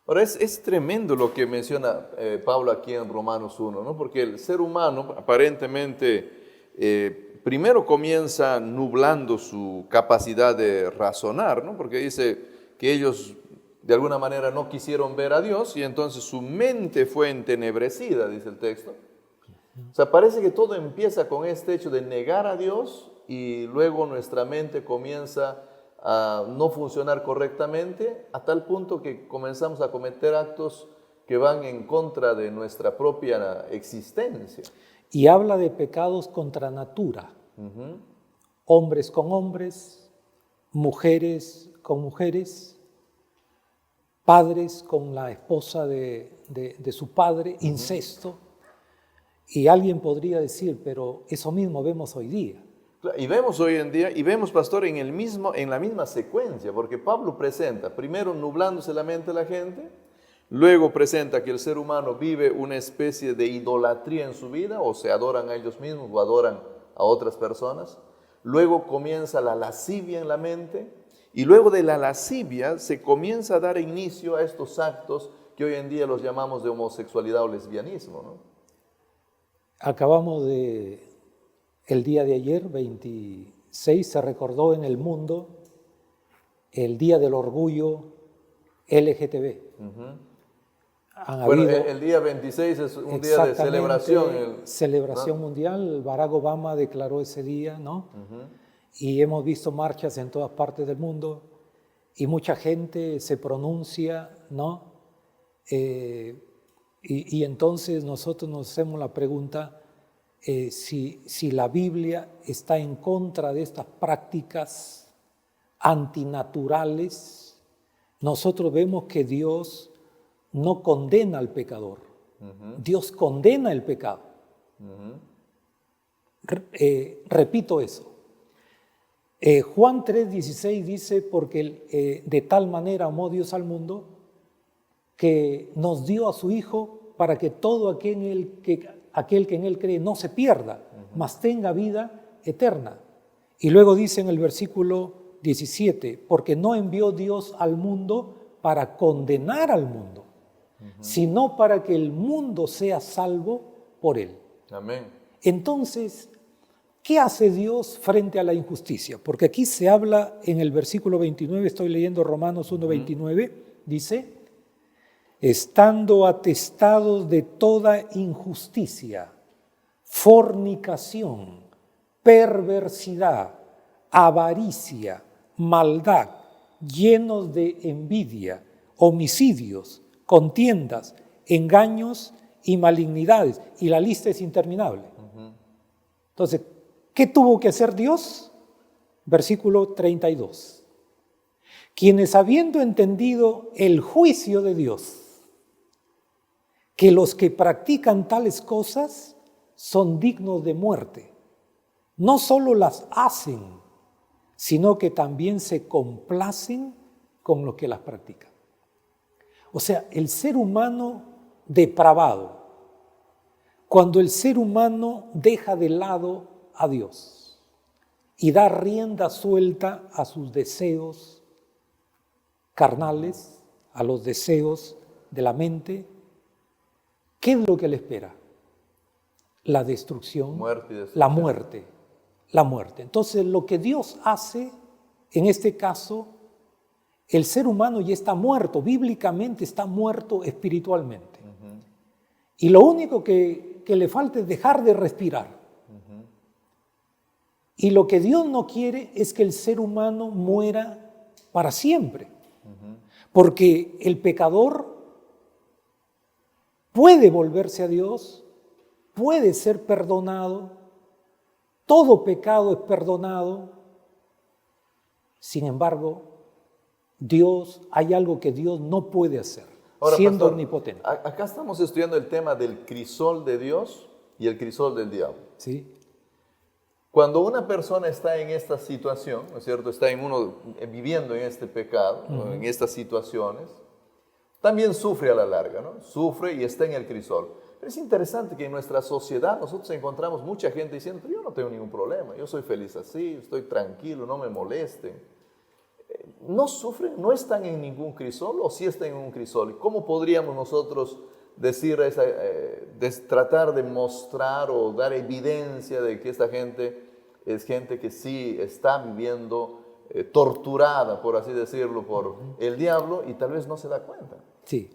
Ahora, es tremendo lo que menciona Pablo aquí en Romanos 1, ¿no? Porque el ser humano aparentemente primero comienza nublando su capacidad de razonar, ¿no? Porque dice que ellos de alguna manera no quisieron ver a Dios y entonces su mente fue entenebrecida, dice el texto. O sea, parece que todo empieza con este hecho de negar a Dios y luego nuestra mente comienza a no funcionar correctamente a tal punto que comenzamos a cometer actos que van en contra de nuestra propia existencia. Y habla de pecados contra natura, hombres con hombres, mujeres con mujeres, padres con la esposa de su padre, incesto. Y alguien podría decir, pero eso mismo vemos hoy día. Y vemos hoy en día, y vemos, pastor, en la misma secuencia, porque Pablo presenta, primero nublándose la mente de la gente, luego presenta que el ser humano vive una especie de idolatría en su vida, o se adoran a ellos mismos o adoran a otras personas. Luego comienza la lascivia en la mente, y luego de la lascivia se comienza a dar inicio a estos actos que hoy en día los llamamos de homosexualidad o lesbianismo, ¿no? Acabamos el día de ayer, 26, se recordó en el mundo el Día del Orgullo LGTB. Bueno, el día 26 es un día de celebración. Celebración mundial. Barack Obama declaró ese día, ¿no? Y hemos visto marchas en todas partes del mundo y mucha gente se pronuncia, ¿no? Y entonces nosotros nos hacemos la pregunta si la Biblia está en contra de estas prácticas antinaturales. Nosotros vemos que Dios no condena al pecador. Dios condena el pecado. Repito eso. Juan 3:16 dice, porque de tal manera amó Dios al mundo que nos dio a su Hijo para que todo aquel que en Él cree no se pierda, mas tenga vida eterna. Y luego dice en el versículo 17, porque no envió Dios al mundo para condenar al mundo, sino para que el mundo sea salvo por Él. Amén. Entonces, ¿qué hace Dios frente a la injusticia? Porque aquí se habla en el versículo 29, estoy leyendo Romanos 1:29, dice, estando atestados de toda injusticia, fornicación, perversidad, avaricia, maldad, llenos de envidia, homicidios, contiendas, engaños y malignidades. Y la lista es interminable. Entonces, ¿qué tuvo que hacer Dios? Versículo 32. Quienes habiendo entendido el juicio de Dios, que los que practican tales cosas son dignos de muerte, no solo las hacen, sino que también se complacen con los que las practican. O sea, el ser humano depravado, cuando el ser humano deja de lado a Dios y da rienda suelta a sus deseos carnales, a los deseos de la mente, ¿qué es lo que le espera? La destrucción, la muerte. Entonces, lo que Dios hace, en este caso, el ser humano ya está muerto, bíblicamente está muerto espiritualmente. Y lo único que le falta es dejar de respirar. Y lo que Dios no quiere es que el ser humano muera para siempre. Porque el pecador puede volverse a Dios, puede ser perdonado, todo pecado es perdonado. Sin embargo, hay algo que Dios no puede hacer, ahora, siendo pastor, omnipotente. Acá estamos estudiando el tema del crisol de Dios y el crisol del diablo. Sí. Cuando una persona está en esta situación, ¿no es cierto? Está viviendo en este pecado, ¿no? En estas situaciones, también sufre a la larga, ¿no? Sufre y está en el crisol. Pero es interesante que en nuestra sociedad nosotros encontramos mucha gente diciendo, pero yo no tengo ningún problema, yo soy feliz así, estoy tranquilo, no me molesten. ¿No sufren, no están en ningún crisol o sí están en un crisol? ¿Cómo podríamos nosotros decir, tratar de mostrar o dar evidencia de que esta gente es gente que sí está viviendo torturada, por así decirlo, por el diablo y tal vez no se da cuenta? Sí.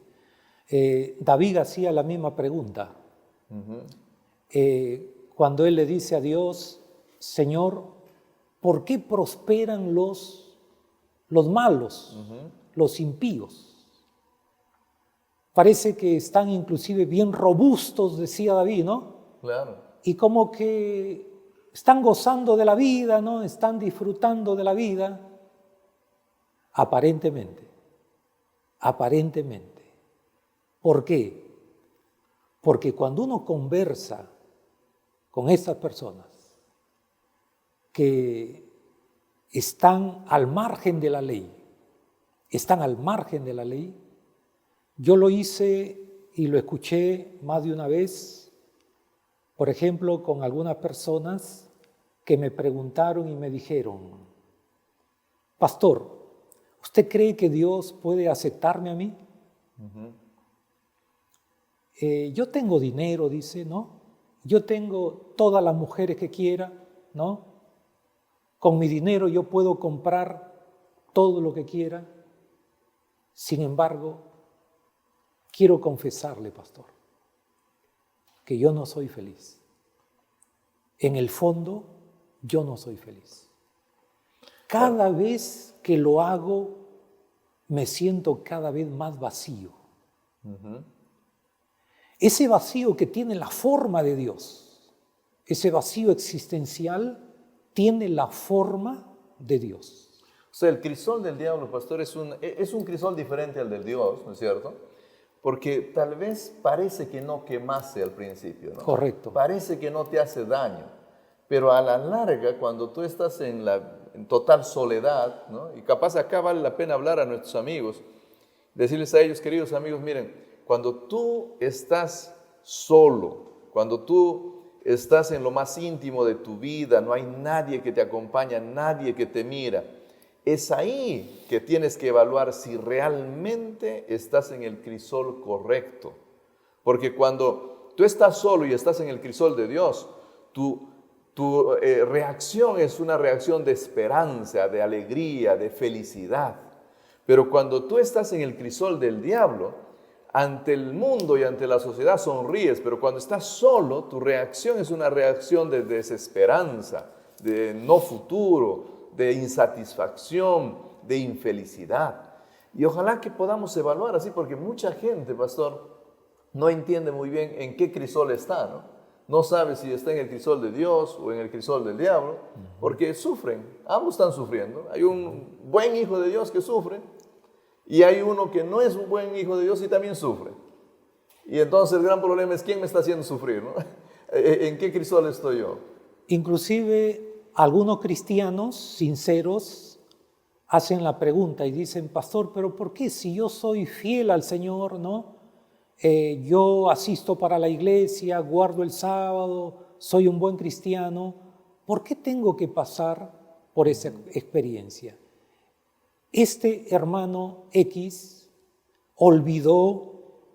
David hacía la misma pregunta. Cuando él le dice a Dios, Señor, ¿por qué prosperan los malos, los impíos? Parece que están inclusive bien robustos, decía David, ¿no? Claro. Y como que están gozando de la vida, ¿no? Están disfrutando de la vida. Aparentemente. ¿Por qué? Porque cuando uno conversa con estas personas que están al margen de la ley, yo lo hice y lo escuché más de una vez, por ejemplo, con algunas personas que me preguntaron y me dijeron, pastor, ¿usted cree que Dios puede aceptarme a mí? Yo tengo dinero, dice, ¿no? Yo tengo todas las mujeres que quiera, ¿no? Con mi dinero yo puedo comprar todo lo que quiera. Sin embargo, quiero confesarle, pastor, que yo no soy feliz. En el fondo, yo no soy feliz. Cada vez que lo hago, me siento cada vez más vacío. Ese vacío que tiene la forma de Dios, ese vacío existencial, tiene la forma de Dios. O sea, el crisol del diablo, pastor, es un crisol diferente al del Dios, ¿no es cierto? Porque tal vez parece que no quemase al principio, ¿no? Correcto. Parece que no te hace daño, pero a la larga, cuando tú estás en total soledad, ¿no? Y capaz acá vale la pena hablar a nuestros amigos, decirles a ellos, queridos amigos, miren, cuando tú estás solo, cuando tú estás en lo más íntimo de tu vida, no hay nadie que te acompaña, nadie que te mira, es ahí que tienes que evaluar si realmente estás en el crisol correcto. Porque cuando tú estás solo y estás en el crisol de Dios, tu reacción es una reacción de esperanza, de alegría, de felicidad. Pero cuando tú estás en el crisol del diablo, ante el mundo y ante la sociedad sonríes, pero cuando estás solo, tu reacción es una reacción de desesperanza, de no futuro, de insatisfacción, de infelicidad. Y ojalá que podamos evaluar así, porque mucha gente, pastor, no entiende muy bien en qué crisol está, ¿no? No sabe si está en el crisol de Dios o en el crisol del diablo, porque sufren, ambos están sufriendo. Hay un buen hijo de Dios que sufre, y hay uno que no es un buen hijo de Dios y también sufre. Y entonces el gran problema es quién me está haciendo sufrir, ¿no? ¿En qué crisol estoy yo? Inclusive algunos cristianos sinceros hacen la pregunta y dicen, pastor, pero ¿por qué si yo soy fiel al Señor, ¿no? yo asisto para la iglesia, guardo el sábado, soy un buen cristiano. ¿Por qué tengo que pasar por esa experiencia? Este hermano X olvidó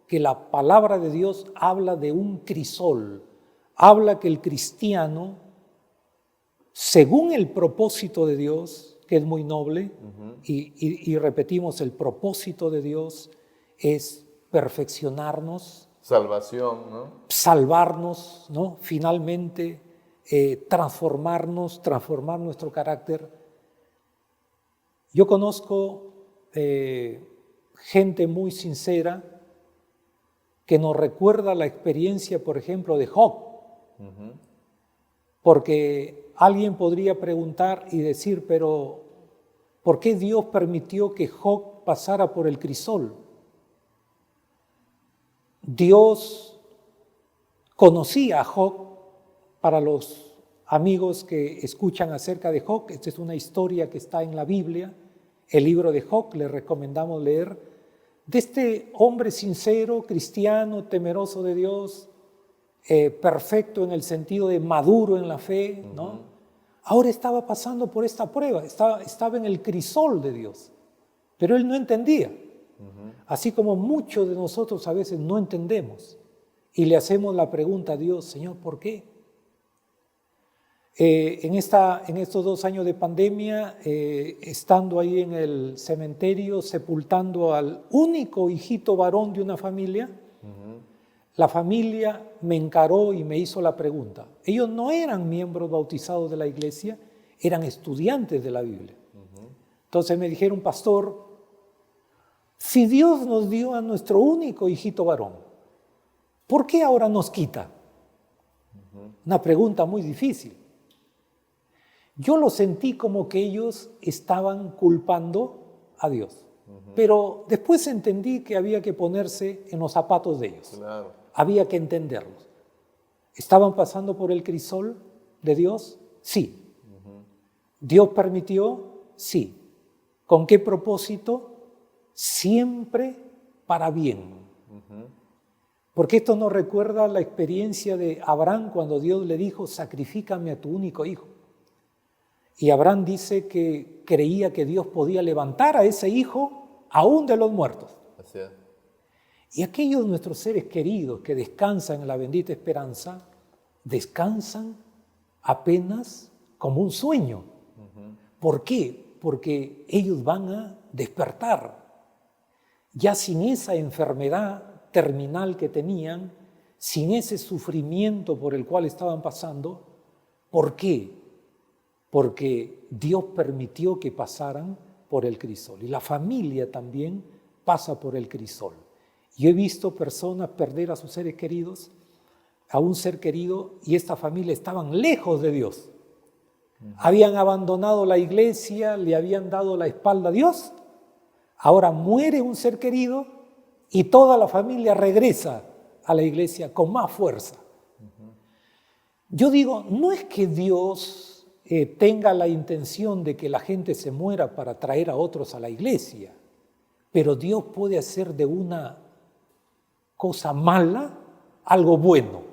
que la palabra de Dios habla de un crisol, habla que el cristiano, según el propósito de Dios, que es muy noble, y repetimos, el propósito de Dios es perfeccionarnos, salvación, ¿no? Salvarnos, ¿no? Finalmente transformar nuestro carácter. Yo conozco gente muy sincera que nos recuerda la experiencia, por ejemplo, de Job. Porque alguien podría preguntar y decir, pero ¿por qué Dios permitió que Job pasara por el crisol? Dios conocía a Job. Para los amigos que escuchan acerca de Job, esta es una historia que está en la Biblia, el libro de Job, les recomendamos leer, de este hombre sincero, cristiano, temeroso de Dios, perfecto en el sentido de maduro en la fe, ¿no? Ahora estaba pasando por esta prueba, estaba en el crisol de Dios, pero él no entendía. Así como muchos de nosotros a veces no entendemos y le hacemos la pregunta a Dios, Señor, ¿por qué? En estos 2 años de pandemia, estando ahí en el cementerio, sepultando al único hijito varón de una familia, la familia me encaró y me hizo la pregunta. Ellos no eran miembros bautizados de la iglesia, eran estudiantes de la Biblia. Entonces me dijeron, pastor, si Dios nos dio a nuestro único hijito varón, ¿por qué ahora nos quita? Una pregunta muy difícil. Yo lo sentí como que ellos estaban culpando a Dios. Pero después entendí que había que ponerse en los zapatos de ellos. Claro. Había que entenderlos. ¿Estaban pasando por el crisol de Dios? Sí. ¿Dios permitió? Sí. ¿Con qué propósito? Siempre para bien. Porque esto nos recuerda la experiencia de Abraham cuando Dios le dijo, sacrifícame a tu único hijo. Y Abraham dice que creía que Dios podía levantar a ese hijo aún de los muertos. Así es. Y aquellos nuestros seres queridos que descansan en la bendita esperanza, descansan apenas como un sueño. ¿Por qué? Porque ellos van a despertar. Ya sin esa enfermedad terminal que tenían, sin ese sufrimiento por el cual estaban pasando. ¿Por qué? Porque Dios permitió que pasaran por el crisol. Y la familia también pasa por el crisol. Yo he visto personas perder a sus seres queridos, a un ser querido, y esta familia estaban lejos de Dios. Habían abandonado la iglesia, le habían dado la espalda a Dios. Ahora muere un ser querido y toda la familia regresa a la iglesia con más fuerza. Yo digo, no es que Dios tenga la intención de que la gente se muera para traer a otros a la iglesia, pero Dios puede hacer de una cosa mala algo bueno.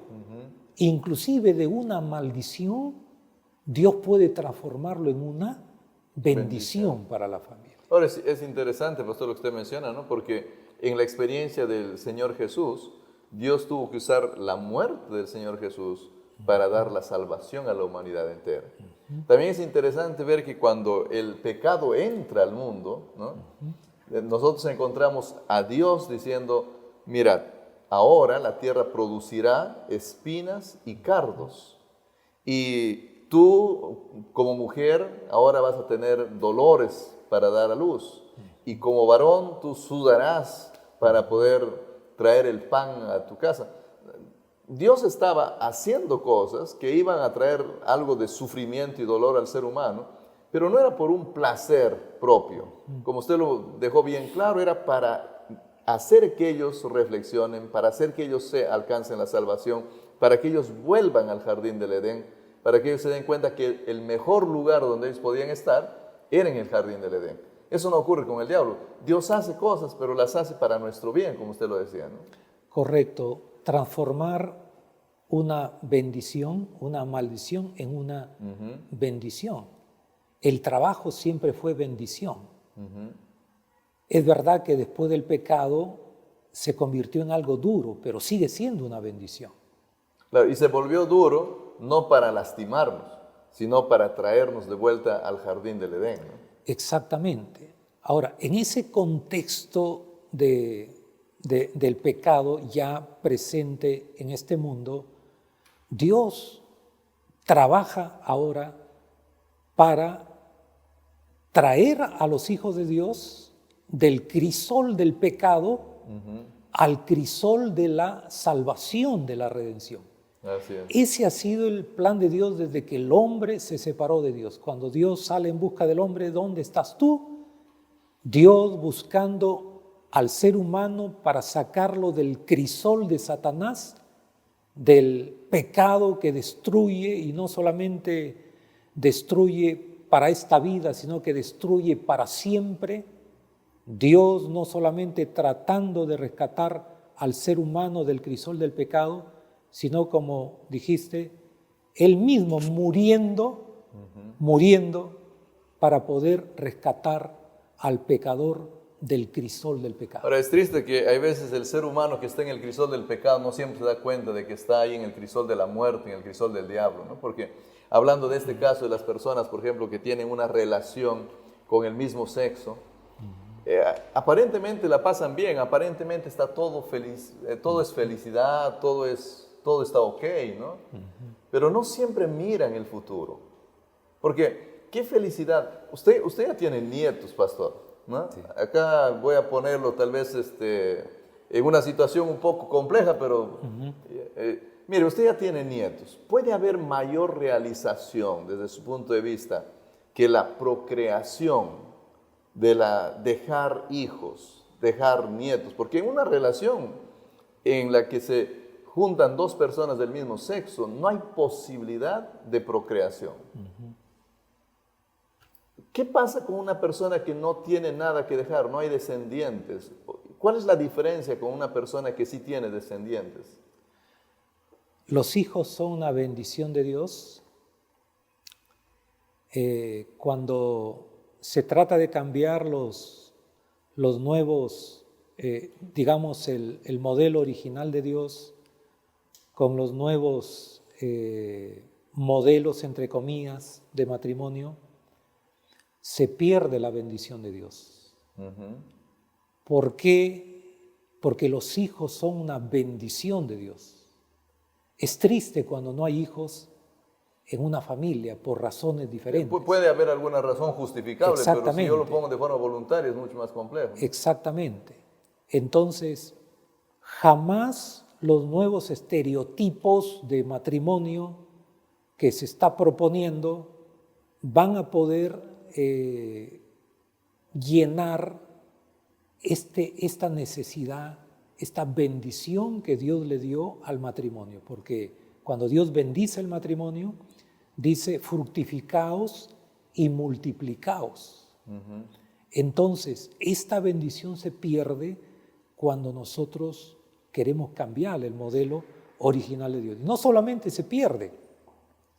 Inclusive de una maldición, Dios puede transformarlo en una bendición para la familia. Ahora es interesante, pastor, lo que usted menciona, ¿no? Porque en la experiencia del Señor Jesús, Dios tuvo que usar la muerte del Señor Jesús para dar la salvación a la humanidad entera. También es interesante ver que cuando el pecado entra al mundo, ¿no? Nosotros encontramos a Dios diciendo, mirad, ahora la tierra producirá espinas y cardos. Y tú, como mujer, ahora vas a tener dolores para dar a luz. Y como varón, tú sudarás para poder traer el pan a tu casa. Dios estaba haciendo cosas que iban a traer algo de sufrimiento y dolor al ser humano, pero no era por un placer propio. Como usted lo dejó bien claro, era para hacer que ellos reflexionen, para hacer que ellos alcancen la salvación, para que ellos vuelvan al jardín del Edén, para que ellos se den cuenta que el mejor lugar donde ellos podían estar era en el jardín del Edén. Eso no ocurre con el diablo. Dios hace cosas, pero las hace para nuestro bien, como usted lo decía, ¿no? Correcto, transformar una bendición, una maldición en una bendición. El trabajo siempre fue bendición. Es verdad que después del pecado se convirtió en algo duro, pero sigue siendo una bendición. Claro, y se volvió duro no para lastimarnos, sino para traernos de vuelta al jardín del Edén, ¿no? Exactamente. Ahora, en ese contexto del pecado ya presente en este mundo, Dios trabaja ahora para traer a los hijos de Dios del crisol del pecado al crisol de la salvación, de la redención. Así es. Ese ha sido el plan de Dios desde que el hombre se separó de Dios. Cuando Dios sale en busca del hombre, ¿dónde estás tú? Dios buscando al ser humano para sacarlo del crisol de Satanás, del pecado que destruye, y no solamente destruye para esta vida, sino que destruye para siempre. Dios no solamente tratando de rescatar al ser humano del crisol del pecado, sino, como dijiste, Él mismo muriendo para poder rescatar al pecador del crisol del pecado. Ahora, es triste que hay veces el ser humano que está en el crisol del pecado no siempre se da cuenta de que está ahí en el crisol de la muerte, en el crisol del diablo, ¿no? Porque hablando de este caso de las personas, por ejemplo, que tienen una relación con el mismo sexo, aparentemente la pasan bien, aparentemente está todo feliz, todo es felicidad, todo está ok, ¿no? Pero no siempre miran el futuro. Porque, qué felicidad. Usted ya tiene nietos, pastor, ¿no? Sí. Acá voy a ponerlo tal vez en una situación un poco compleja, pero mire, usted ya tiene nietos. ¿Puede haber mayor realización desde su punto de vista que la procreación, de dejar hijos, dejar nietos? Porque en una relación en la que se juntan dos personas del mismo sexo, no hay posibilidad de procreación. ¿Qué pasa con una persona que no tiene nada que dejar, no hay descendientes? ¿Cuál es la diferencia con una persona que sí tiene descendientes? Los hijos son una bendición de Dios. Cuando se trata de cambiar los nuevos, digamos, el modelo original de Dios con los nuevos modelos, entre comillas, de matrimonio, se pierde la bendición de Dios. ¿Por qué? Porque los hijos son una bendición de Dios. Es triste cuando no hay hijos en una familia por razones diferentes. Puede haber alguna razón justificable, pero si yo lo pongo de forma voluntaria es mucho más complejo. Exactamente. Entonces, jamás los nuevos estereotipos de matrimonio que se está proponiendo van a poder llenar esta necesidad, esta bendición que Dios le dio al matrimonio. Porque cuando Dios bendice el matrimonio, dice: fructificaos y multiplicaos. Entonces, esta bendición se pierde cuando nosotros queremos cambiar el modelo original de Dios. Y no solamente se pierde,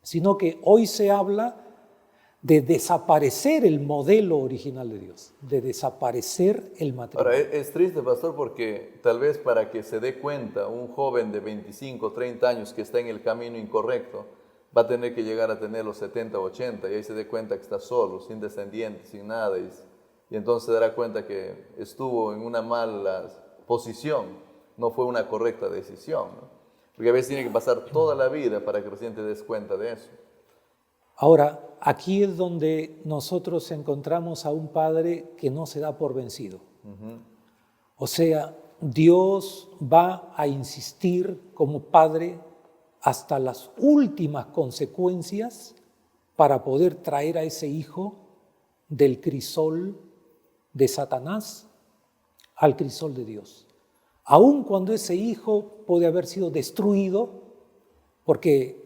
sino que hoy se habla de desaparecer el modelo original de Dios, de desaparecer el matrimonio. Ahora, es triste, pastor, porque tal vez para que se dé cuenta un joven de 25, 30 años que está en el camino incorrecto, va a tener que llegar a tener los 70 o 80, y ahí se dé cuenta que está solo, sin descendientes, sin nada, y entonces se dará cuenta que estuvo en una mala posición, no fue una correcta decisión, ¿no? Porque a veces tiene que pasar toda la vida para que recién te des cuenta de eso. Ahora, aquí es donde nosotros encontramos a un padre que no se da por vencido. O sea, Dios va a insistir como padre hasta las últimas consecuencias para poder traer a ese hijo del crisol de Satanás al crisol de Dios. Aun cuando ese hijo puede haber sido destruido, porque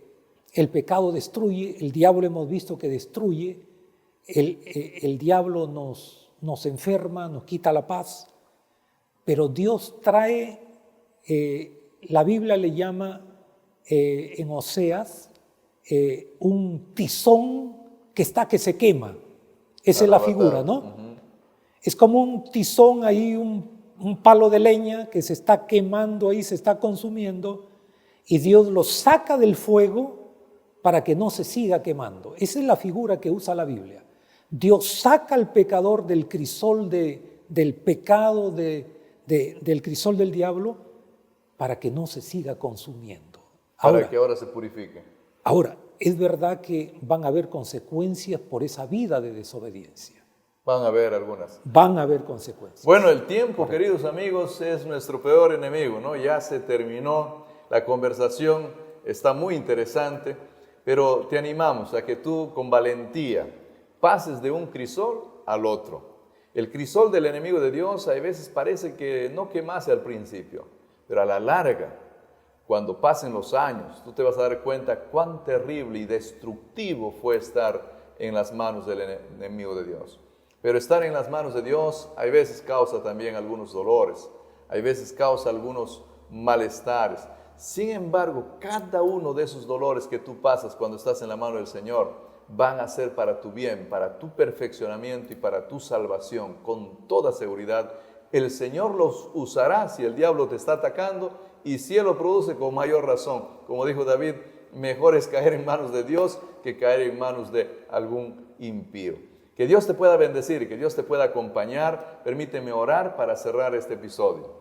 el pecado destruye, el diablo hemos visto que destruye, el diablo nos enferma, nos quita la paz, pero Dios trae La Biblia le llama en Oseas un tizón que se quema. Esa es la figura, ¿no? Es como un tizón ahí, un palo de leña que se está quemando ahí, se está consumiendo, y Dios lo saca del fuego para que no se siga quemando. Esa es la figura que usa la Biblia. Dios saca al pecador del crisol del pecado, del crisol del diablo, para que no se siga consumiendo. Para que ahora se purifique. Ahora, es verdad que van a haber consecuencias por esa vida de desobediencia. Van a haber algunas. Van a haber consecuencias. Bueno, el tiempo, queridos amigos, es nuestro peor enemigo, ¿no? Ya se terminó, la conversación está muy interesante, pero te animamos a que tú con valentía pases de un crisol al otro. El crisol del enemigo de Dios a veces parece que no quemase al principio, pero a la larga, cuando pasen los años, tú te vas a dar cuenta cuán terrible y destructivo fue estar en las manos del enemigo de Dios. Pero estar en las manos de Dios a veces causa también algunos dolores, a veces causa algunos malestares. Sin embargo, cada uno de esos dolores que tú pasas cuando estás en la mano del Señor van a ser para tu bien, para tu perfeccionamiento y para tu salvación. Con toda seguridad, el Señor los usará si el diablo te está atacando, y si Él lo produce con mayor razón. Como dijo David, mejor es caer en manos de Dios que caer en manos de algún impío. Que Dios te pueda bendecir y que Dios te pueda acompañar. Permíteme orar para cerrar este episodio.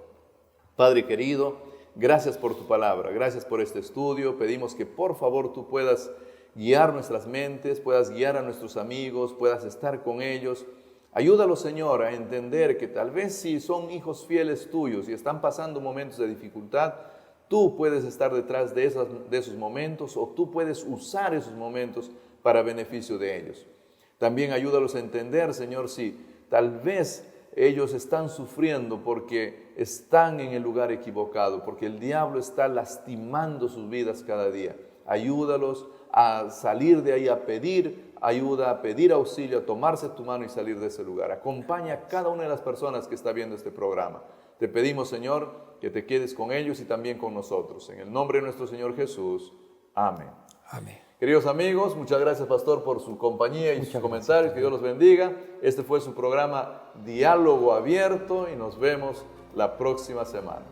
Padre querido, gracias por tu palabra, gracias por este estudio. Pedimos que por favor tú puedas guiar nuestras mentes, puedas guiar a nuestros amigos, puedas estar con ellos. Ayúdalos, Señor, a entender que tal vez si son hijos fieles tuyos y están pasando momentos de dificultad, tú puedes estar detrás de esos momentos, o tú puedes usar esos momentos para beneficio de ellos. También ayúdalos a entender, Señor, si tal vez ellos están sufriendo porque están en el lugar equivocado, porque el diablo está lastimando sus vidas cada día. Ayúdalos a salir de ahí, a pedir ayuda, a pedir auxilio, a tomarse tu mano y salir de ese lugar. Acompaña a cada una de las personas que está viendo este programa. Te pedimos, Señor, que te quedes con ellos y también con nosotros. En el nombre de nuestro Señor Jesús. Amén. Amén. Queridos amigos, muchas gracias, pastor, por su compañía y sus comentarios. Que Dios los bendiga. Este fue su programa Diálogo Abierto y nos vemos la próxima semana.